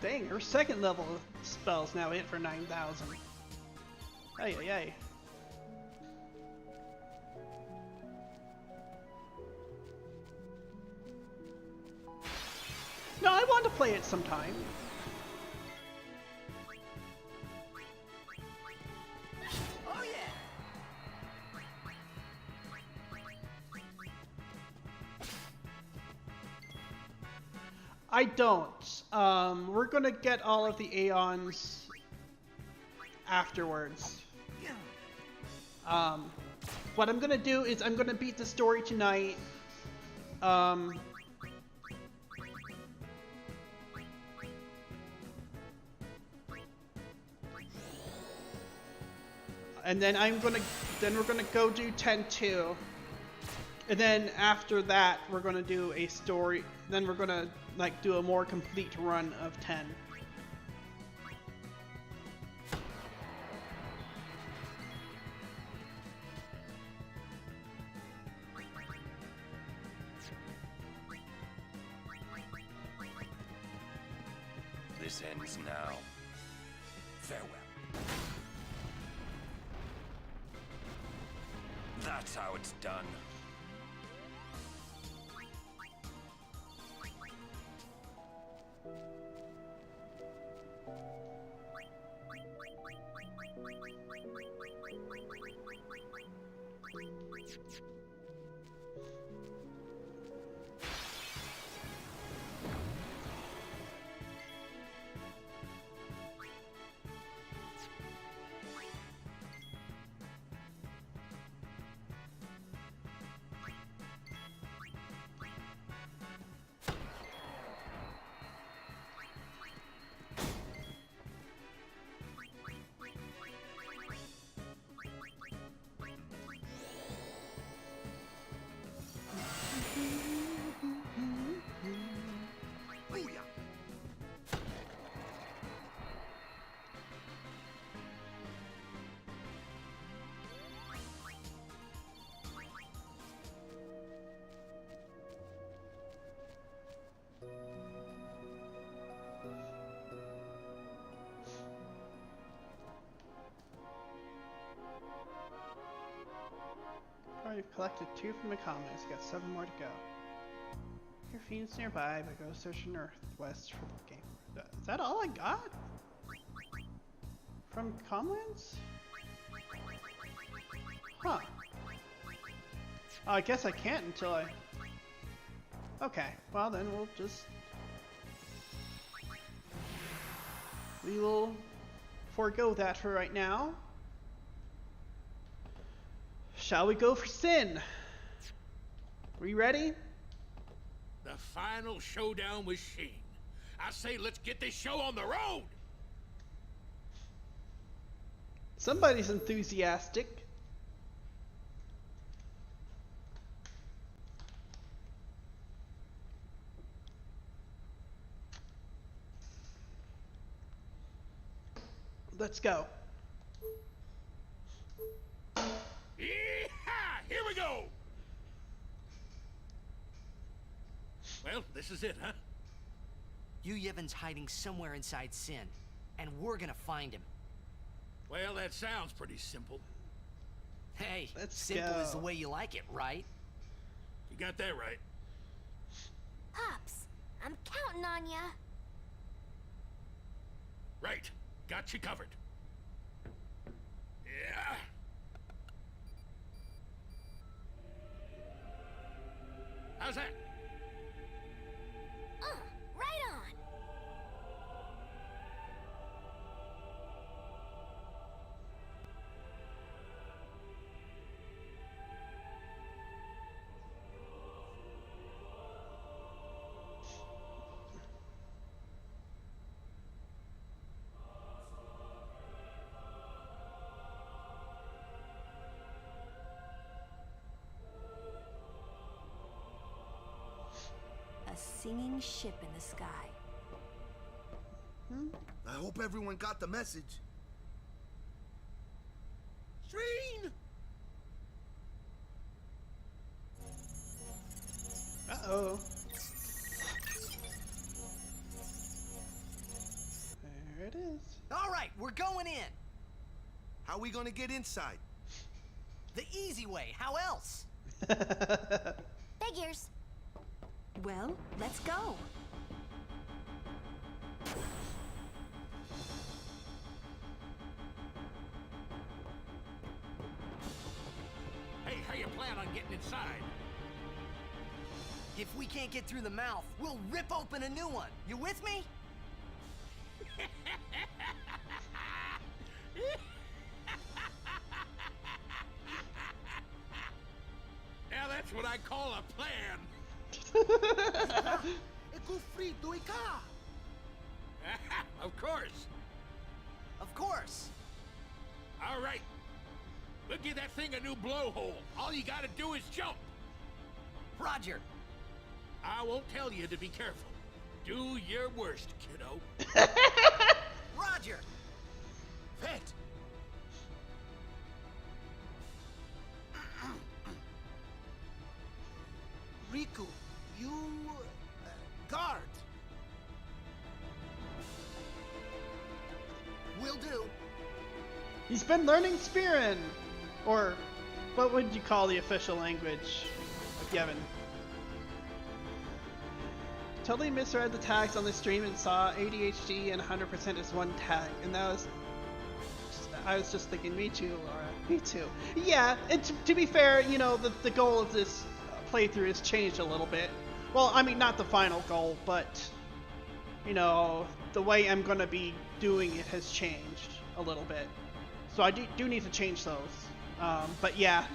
Dang, her second level spells now hit for 9,000. Ay ay ay. No, I want to play it sometime. Oh yeah! I don't. We're gonna get all of the Aeons afterwards. What I'm gonna do is I'm gonna beat the story tonight. And then we're gonna go do 10-2. And then after that, we're gonna do a story. Then we're gonna do a more complete run of 10. This ends now. Farewell. That's how it's done. collected 2 from the comments. Got 7 more to go. Your fiend's nearby, but go search northwest for the game. Is that all I got? From Comlands? Huh. Oh, I guess I can't until I... Okay, well then we'll just... We will forego that for right now. Shall we go for Sin? Are you ready? The final showdown with Sheen. I say let's get this show on the road! Somebody's enthusiastic. Let's go. Yee-haw! Here we go! Well, this is it, huh? Yu Yevon's hiding somewhere inside Sin, and we're gonna find him. Well, that sounds pretty simple. Hey, Let's simple go. is the way you like it, right? You got that right. Pops, I'm counting on ya. Right. Got you covered. Yeah. How's that? Right on. A singing ship in the sky. I hope everyone got the message. Sheen! Uh-oh. There it is. All right, we're going in. How we gonna get inside? The easy way. How else? Figures. Well, let's go. Hey, how you plan on getting inside? If we can't get through the mouth, we'll rip open a new one. You with me? Now that's what I call a plan. Of course. Of course. All right. We'll give that thing a new blowhole. All you gotta do is jump. Roger. I won't tell you to be careful. Do your worst, kiddo. Roger. Fit. Riku, you... guard. Will do. He's been learning Spearin'! Or, what would you call the official language of Yevon? Totally misread the tags on the stream and saw ADHD and 100% is one tag, and that was... I was just thinking, me too, Laura. Me too. Yeah, and to be fair, you know, the goal of this playthrough has changed a little bit. Well, I mean, not the final goal, but, you know, the way I'm going to be doing it has changed a little bit. So I do need to change those. But yeah.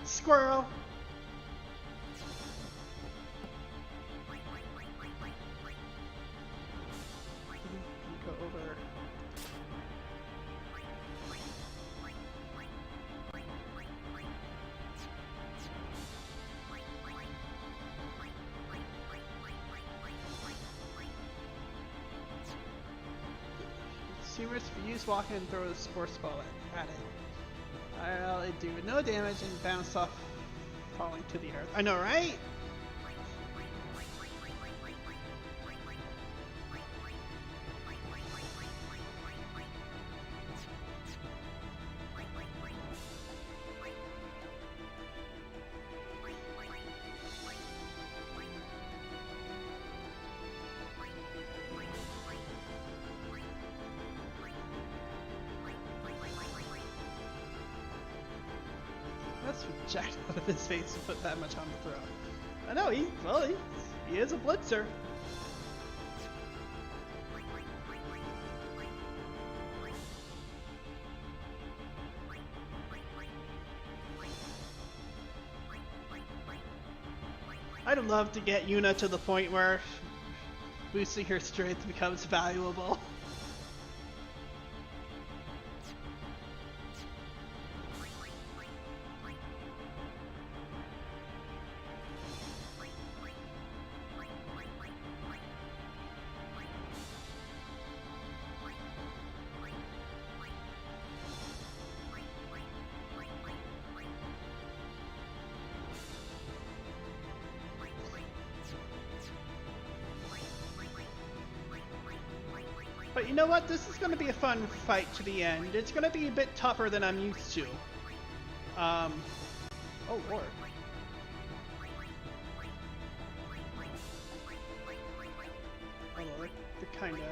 Squirrel! Go over. Consumers use walking and throw a sports ball at it. I'll do no damage and bounce off, falling to the earth. I know, right? jacked out of his face to put that much on the throw. I know, he is a blitzer. I'd love to get Yuna to the point where boosting her strength becomes valuable. But you know what? This is going to be a fun fight to the end. It's going to be a bit tougher than I'm used to. Oh lord. Although they're kind of...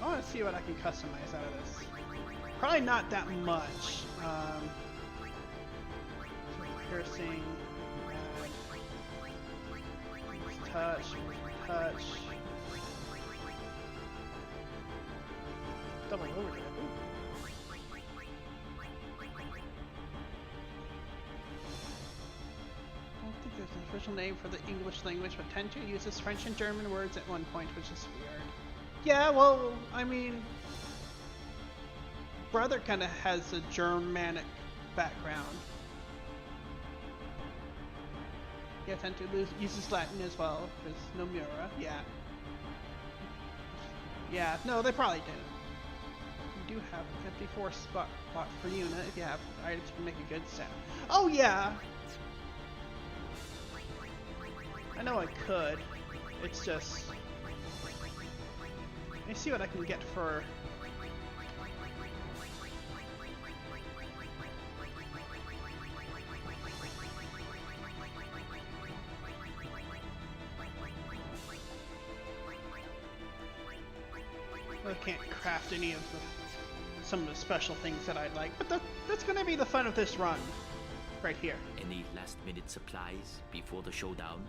I want to see what I can customize out of this. Probably not that much. Piercing. Touch. Double over there. I don't think there's an official name for the English language, but tend to uses French and German words at one point, which is weird. Yeah, well, I mean, brother kind of has a Germanic background. Yeah, tend to uses Latin as well, because Nomura, yeah. Yeah, no, they probably didn't. You do have an empty force spot for Yuna if you have items to make a good sound. Oh yeah! I know I could. It's just... Let me see what I can get for... I can't craft any of some of the special things that I'd like, but that's going to be the fun of this run, right here. Any last-minute supplies before the showdown?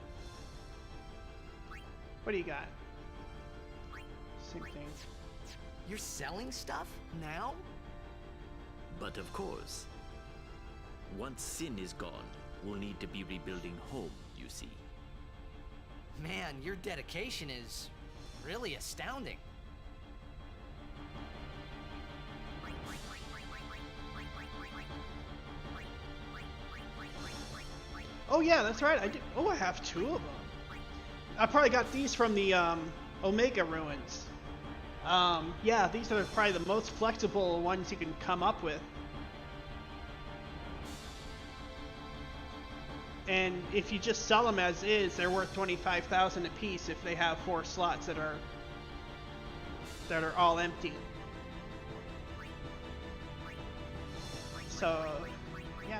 What do you got? Same thing. You're selling stuff now? But of course. Once Sin is gone, we'll need to be rebuilding home, you see. Man, your dedication is really astounding. Oh yeah, that's right. I did. Oh, I have two of them. I probably got these from the Omega ruins. Yeah, these are probably the most flexible ones you can come up with. And if you just sell them as is, they're worth 25,000 a piece if they have 4 slots that are all empty. So, yeah.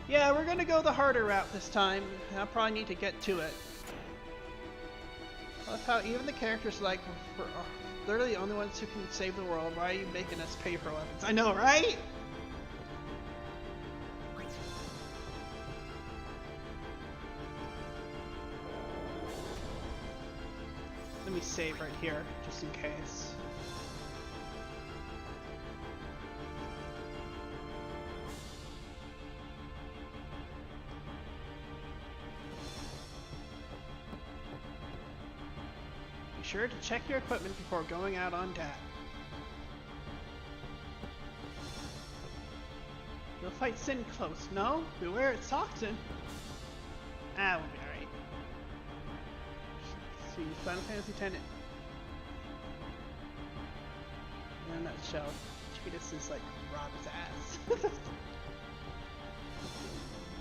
Yeah, we're gonna go the harder route this time. I'll probably need to get to it. I love how even the characters like, they're the only ones who can save the world. Why are you making us pay for weapons? I know, right? Let me save right here, just in case. Be sure to check your equipment before going out on dat. You'll fight Sin close, no? Beware its toxin. Ah, we'll be alright. See, Final Fantasy X. In a nutshell, Treatise is like rob his ass.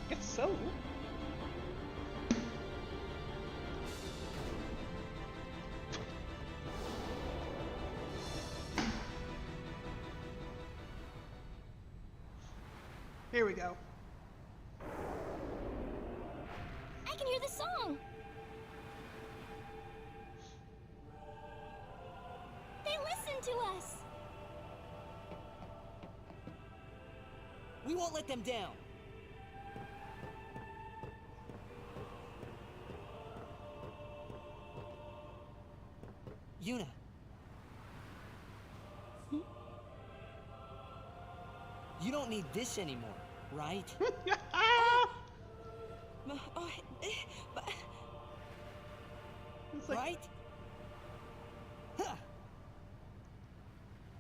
Guess so. Here we go. listen to us. We won't let them down. Yuna. You don't need this anymore, right? Right?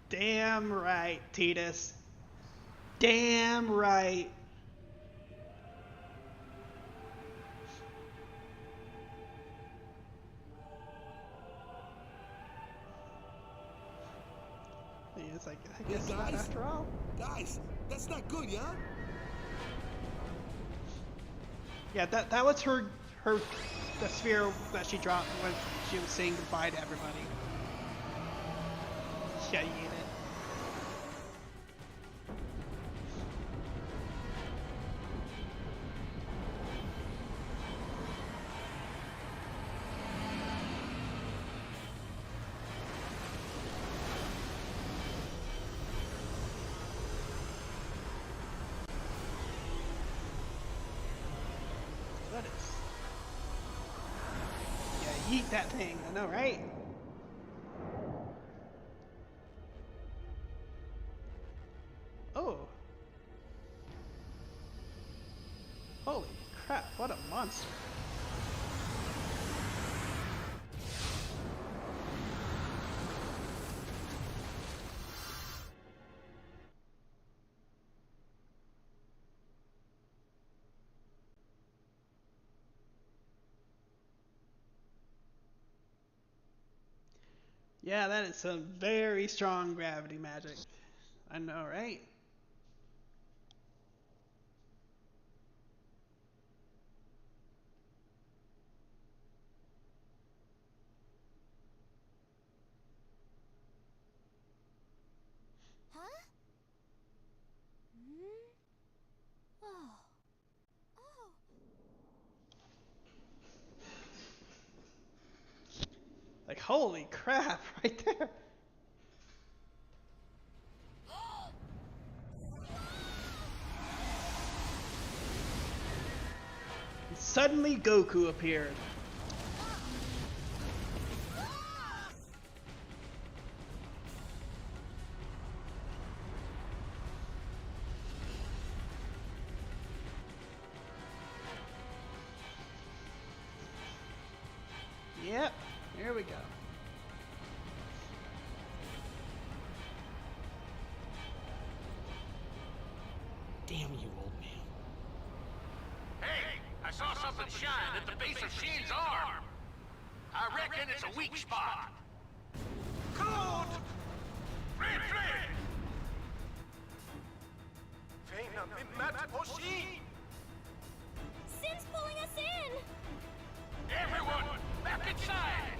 Damn right, Titus. Damn right. It's like, I guess not after all. Guys, that's not good, yeah? Yeah, that was the sphere that she dropped when she was saying goodbye to everybody. Yeah, you ate it. Yeah, yeet that thing. I know, right? Oh. Holy crap, what a monster. Yeah, that is some very strong gravity magic. I know, right? Huh? Oh. Oh. Like, holy crap, right there. And suddenly Goku appeared. Yep, here we go. Damn you, old man. Hey, I saw something shine at the base of Shin's arm. I reckon it's a weak spot. Code! Flip! Sin's pulling us in! Everyone, back inside!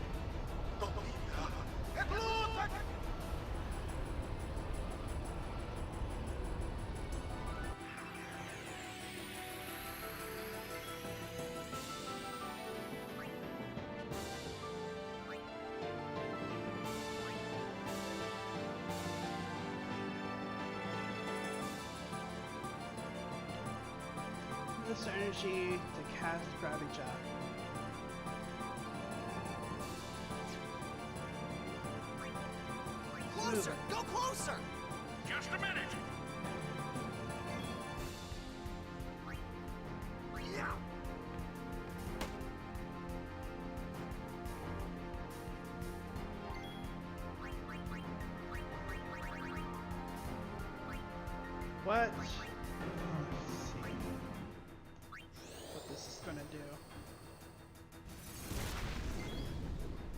This energy to cast Gravity Jaw. Closer! Go closer! Just a minute! What? Let's see what this is gonna do.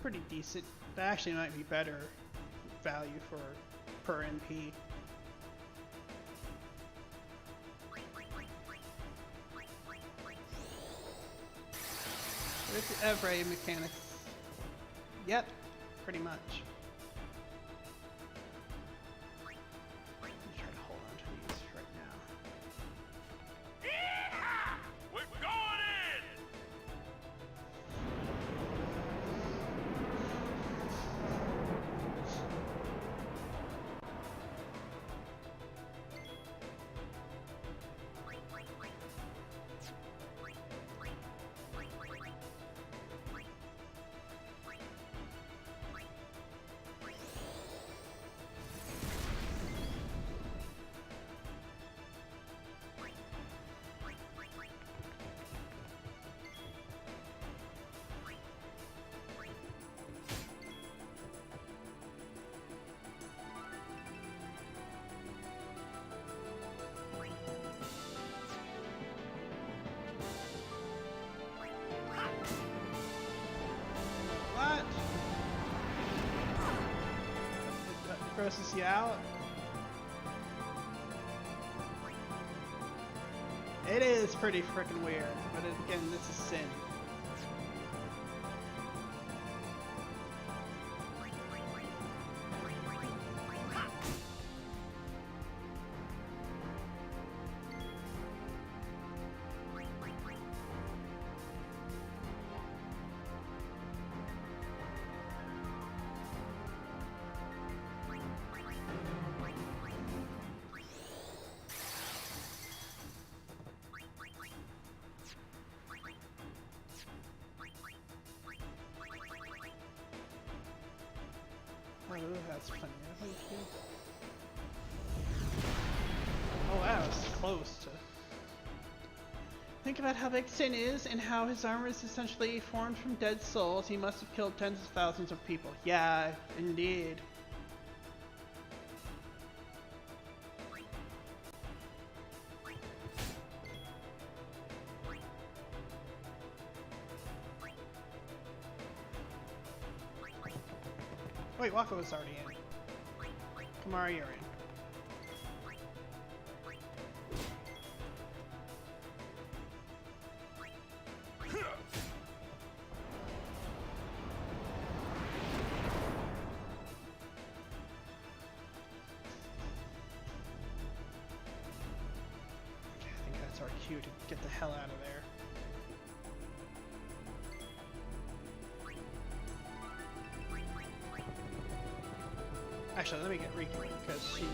Pretty decent. That actually might be better value for per NP. With the Evray mechanics. Yep, pretty much. grosses you out? It is pretty freaking weird, but again, this is sin. Oh, that's plenty of HP. Oh wow, it's close to... Think about how big Sin is and how his armor is essentially formed from dead souls. He must have killed tens of thousands of people. Yeah, indeed. Wait, Waka was already in. Kamara, you're in. Okay, I think that's our cue to get the hell out of there. Actually, let me get Riku because she...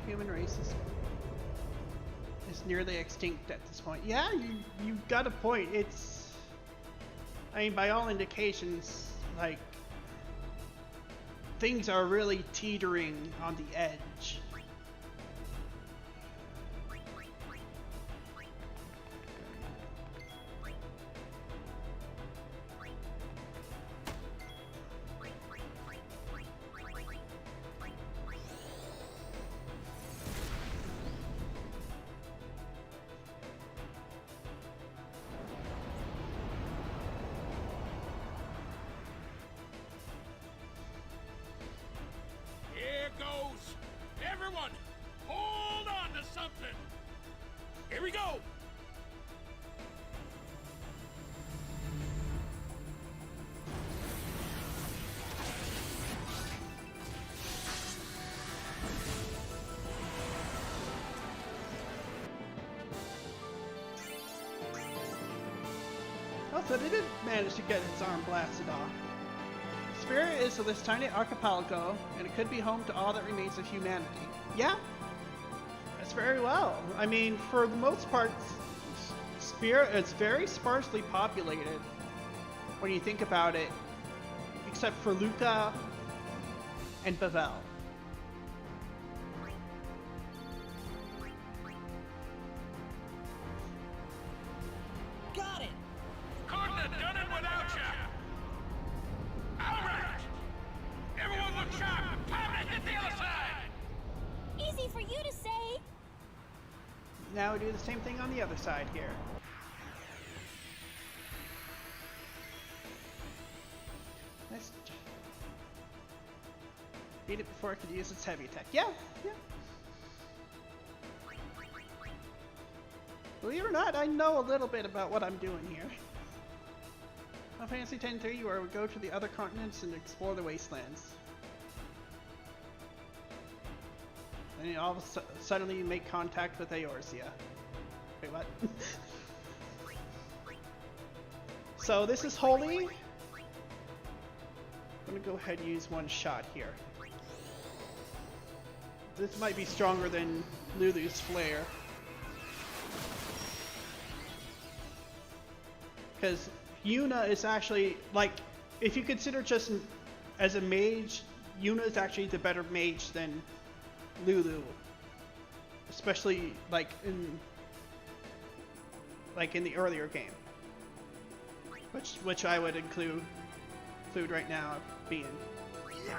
Human race is nearly extinct at this point. Yeah, you've got a point. It's, I mean, by all indications, like, things are really teetering on the edge. Everyone, hold on to something. Here we go. Oh, so they did manage to get his arm blasted off. Spirit is this tiny archipelago, and it could be home to all that remains of humanity. Yeah, that's very well. I mean, for the most part, Spirit is very sparsely populated when you think about it, except for Luca and Bavel. Got it! Couldn't have done it without you. All right. Everyone look sharp. Time to hit the other side. Easy for you to say. Now we do the same thing on the other side here. Let's beat it before it could use its heavy attack. Yeah, yeah. Believe it or not, I know a little bit about what I'm doing here. On Fantasy X-3, you are go to the other continents and explore the wastelands. And all of a suddenly you make contact with Eorzea. Wait, what? So this is holy. I'm gonna go ahead and use one shot here. This might be stronger than Lulu's flare. Because Yuna is actually, like, if you consider just as a mage, Yuna is actually the better mage than Lulu. Especially like in the earlier game. Which I would include right now being. Yeah.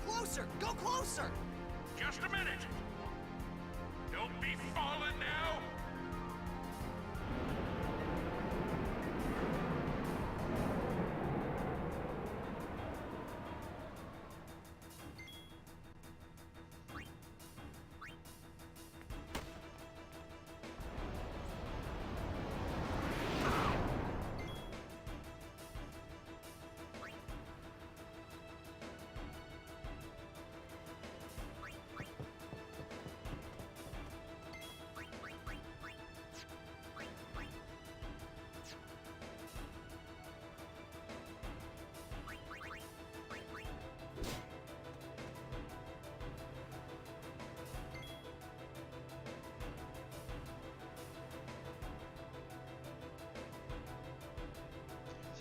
Closer! Go closer! Just a minute! Don't be falling now!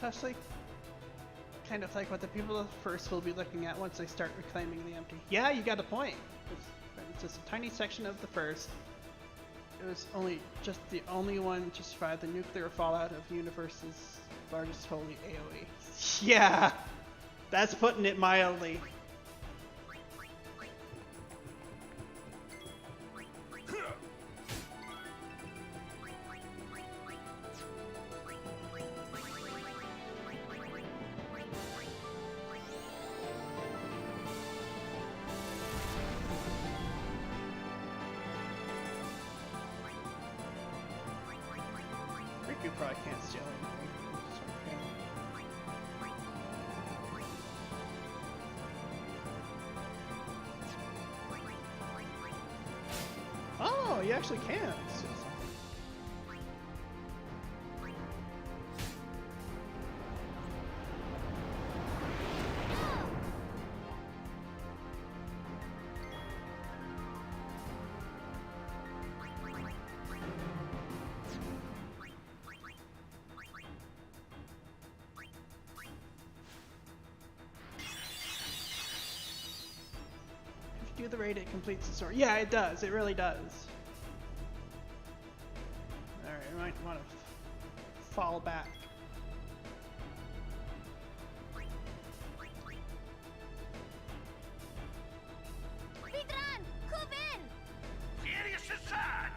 It's actually kind of like what the people first will be looking at once they start reclaiming the empty. Yeah, you got a point. It's just a tiny section of the first. It was just the only one to survive the nuclear fallout of the universe's largest holy AoE. Yeah, that's putting it mildly. You probably can't steal anything. Oh, you actually can. Do the raid, it completes the story. Yeah, it does. It really does. Alright, I might want to fall back. Vidran, Kuvin! Furious Assad!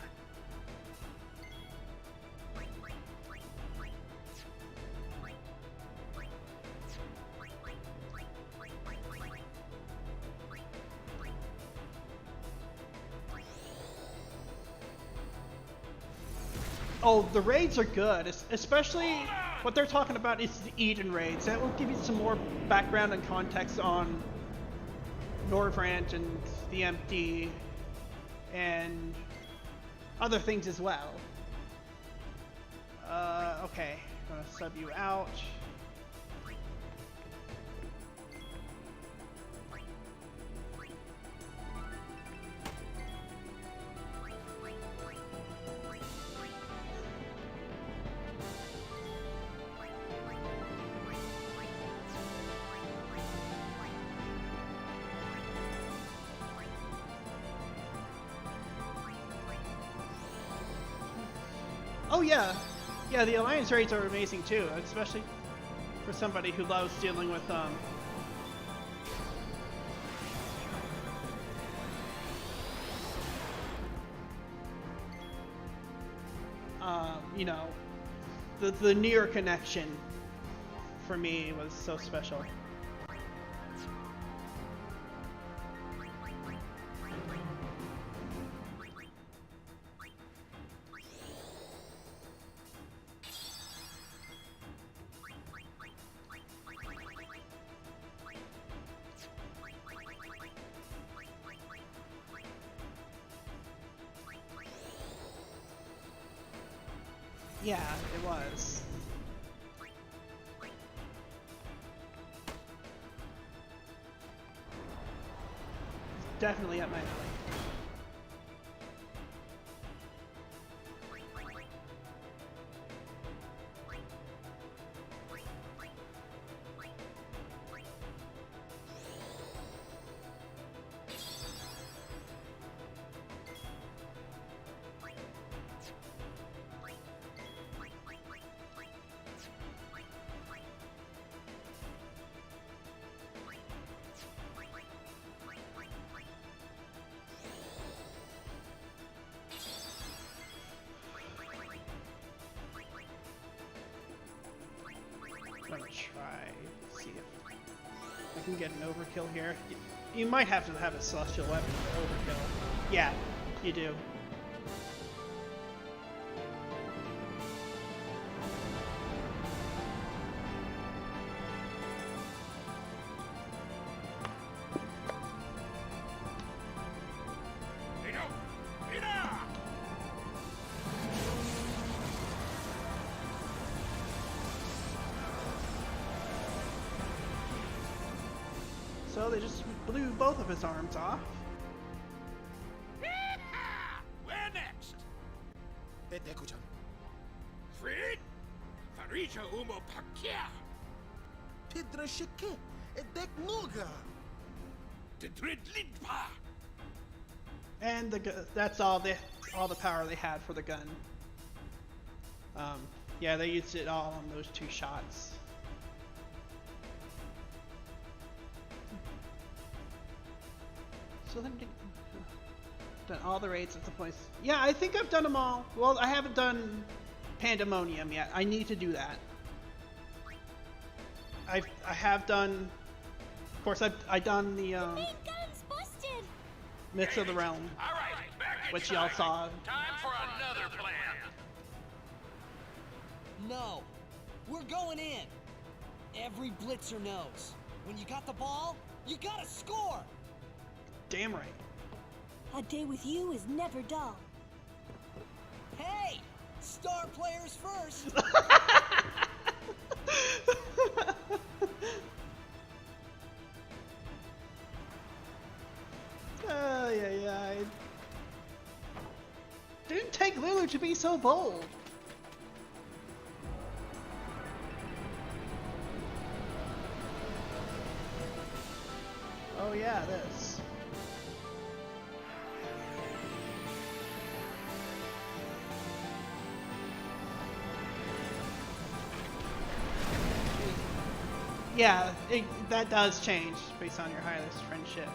Oh, the raids are good, especially what they're talking about is the Eden raids. That will give you some more background and context on Norvrant and the Empty and other things as well. Okay, I'm gonna sub you out. Oh yeah, yeah. The alliance raids are amazing too, especially for somebody who loves dealing with you know, the near connection for me was so special. Yeah, it was. Definitely up my alley. I'm gonna try to see if I can get an overkill here. You might have to have a celestial weapon for overkill. Yeah, you do. So they just blew both of his arms off. Where next? Fred? Farija umo pakia. Tidrashike, edeknuga. Tidridlidpa. And that's all the power they had for the gun. Yeah, they used it all on those two shots. So then, done all the raids at the place. Yeah, I think I've done them all. Well, I haven't done Pandemonium yet. I need to do that. I have done. Of course, I've done the Myths of the Realm, which y'all saw. Time for another plan. No, we're going in. Every blitzer knows. When you got the ball, you gotta score. Damn right. A day with you is never dull. Hey, star players first. Yeah. Didn't take Lulu to be so bold. Oh yeah, this. Yeah, that does change based on your highest friendship.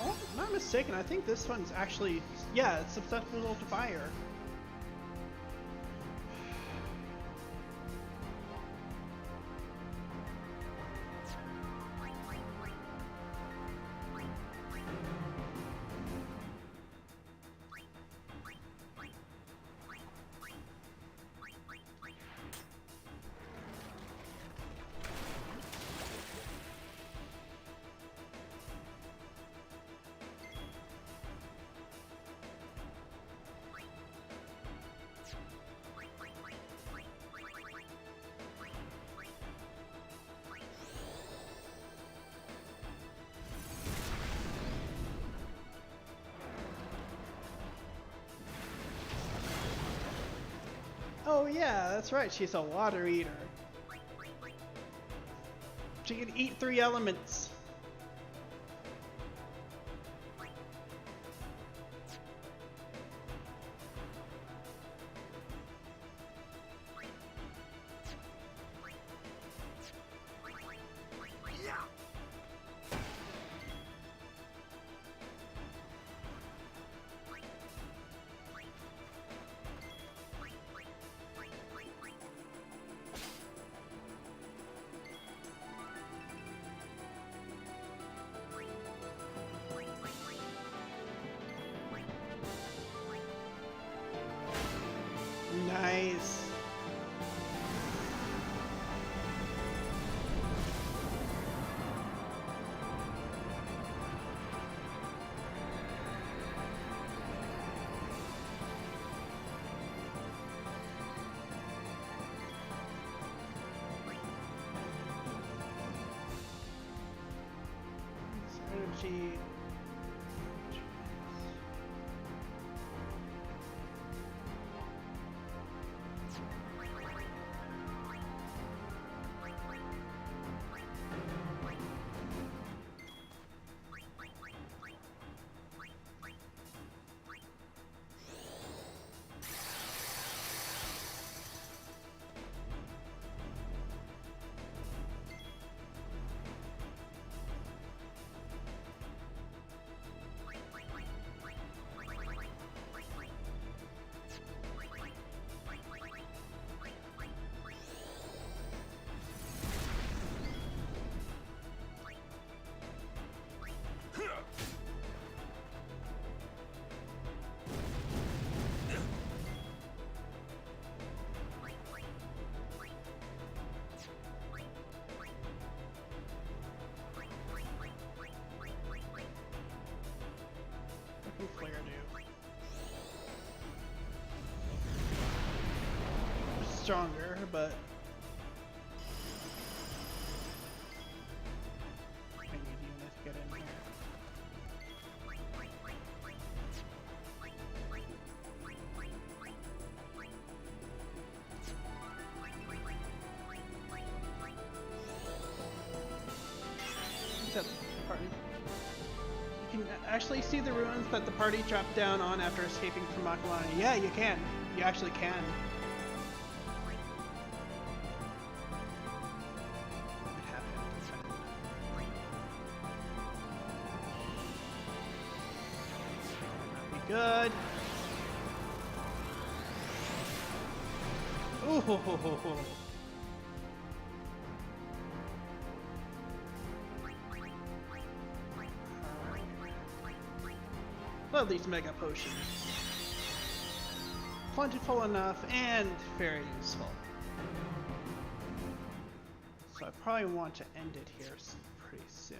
Oh, if I'm not mistaken, I think this one's actually, yeah, it's susceptible to fire. Oh yeah, that's right, she's a water eater. She can eat 3 elements. Nice. Energy. Flare do. Stronger, but I need Una to get in here. What's up, party? You can actually see the ruins that the party dropped down on after escaping from Makalani. Yeah, you can. You actually can. It happened. Be good. Ooh ho ho ho ho. Well, these mega potions. Plentiful enough and very useful. So I probably want to end it here pretty soon.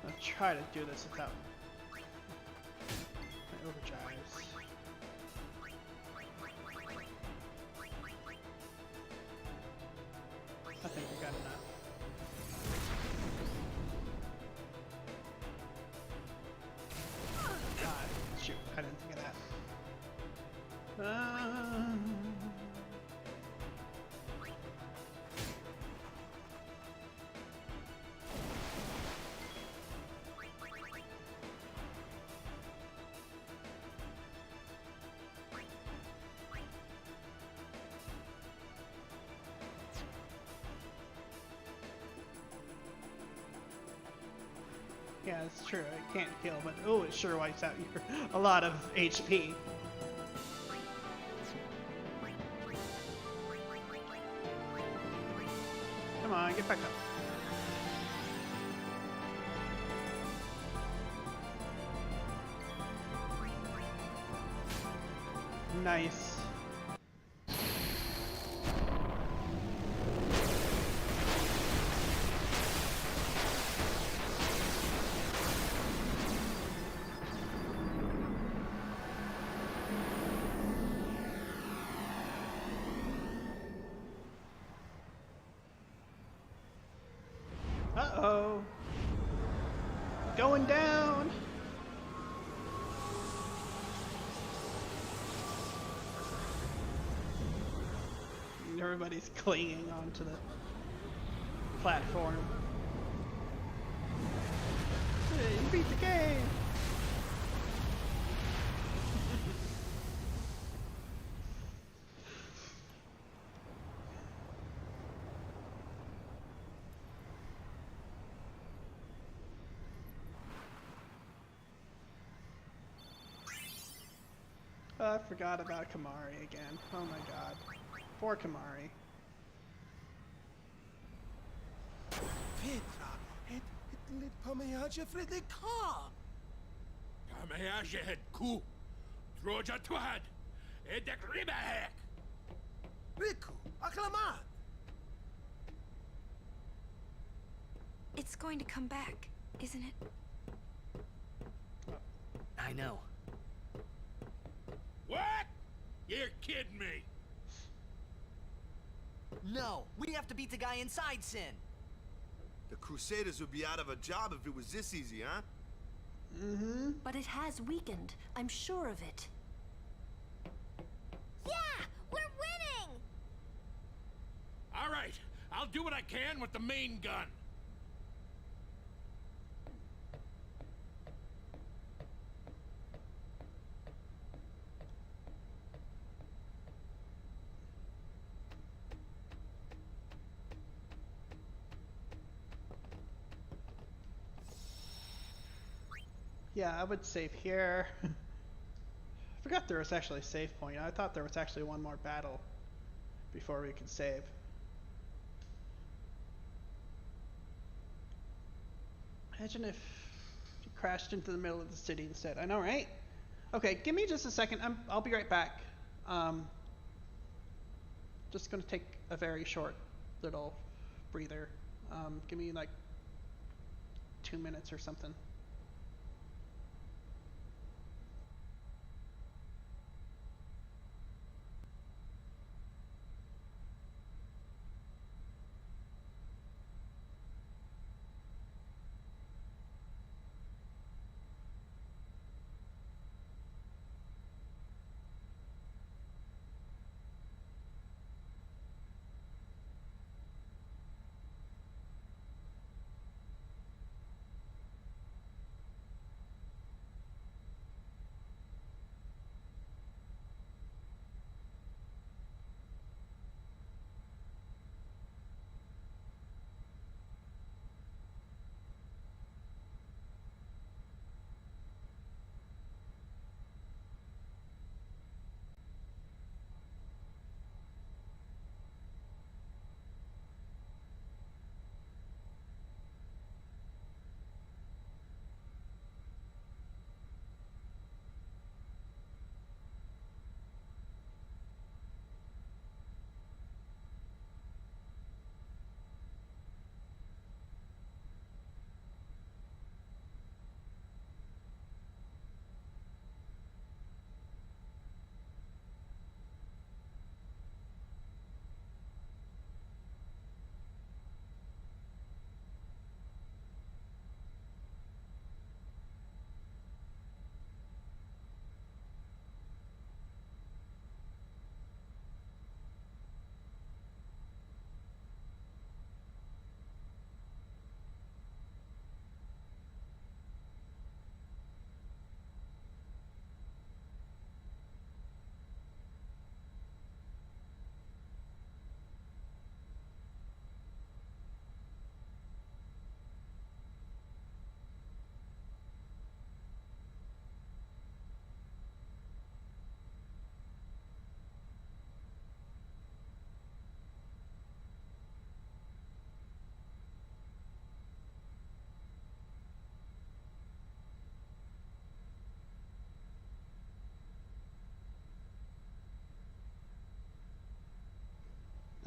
I'll try to do this without my overdrives. I think we got enough. God, shoot, I didn't think of that. Yeah, it's true. It can't kill, but oh, it sure wipes out your a lot of HP. Come on, get back up. Nice. Uh-oh. Going down. Everybody's clinging onto the platform. Hey, you beat the game. I forgot about Kamari again. Oh my god. Poor Kamari. Petra, het lid pamiaje Fredeka. Pamiaje het ku. Droja twad. Edek ribahek. Riku, acclamat. It's going to come back, isn't it? I know. What? You're kidding me. No, we have to beat the guy inside Sin. The Crusaders would be out of a job if it was this easy, huh? Mm-hmm. But it has weakened. I'm sure of it. Yeah! We're winning! All right, I'll do what I can with the main gun. Yeah, I would save here. I forgot there was actually a save point. I thought there was actually one more battle before we could save. Imagine if you crashed into the middle of the city instead. I know, right? Okay, give me just a second. I'll be right back. Just gonna take a very short little breather. Give me like 2 minutes or something.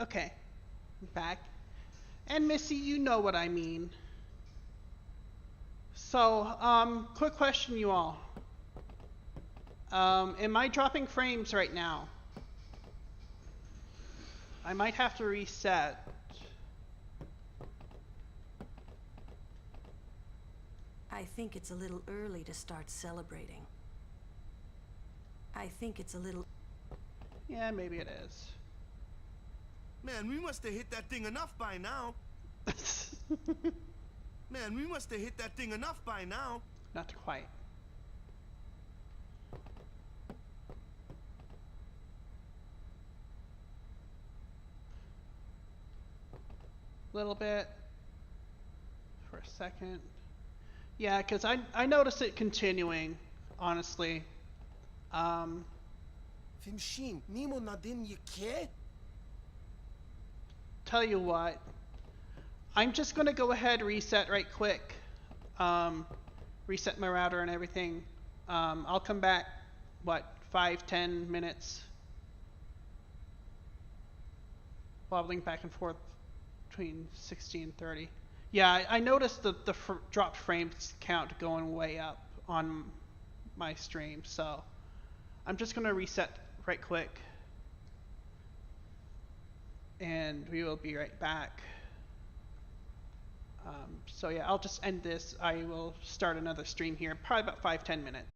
Okay, I'm back. And Missy, you know what I mean. So, quick question, you all. Am I dropping frames right now? I might have to reset. I think it's a little early to start celebrating. I think it's a little... Yeah, maybe it is. Man, we must have hit that thing enough by now. Man, we must have hit that thing enough by now. Not quite. Little bit. For a second. Yeah, because I noticed it continuing, honestly. Vimshin, Mimo Nadin Yake? Tell you what, I'm just gonna go ahead reset right quick. Reset my router and everything. I'll come back, what, 5-10 minutes? Wobbling back and forth between 60 and 30. Yeah, I noticed the dropped frames count going way up on my stream, so I'm just gonna reset right quick. And we will be right back. So yeah, I'll just end this. I will start another stream here, probably about 5-10 minutes.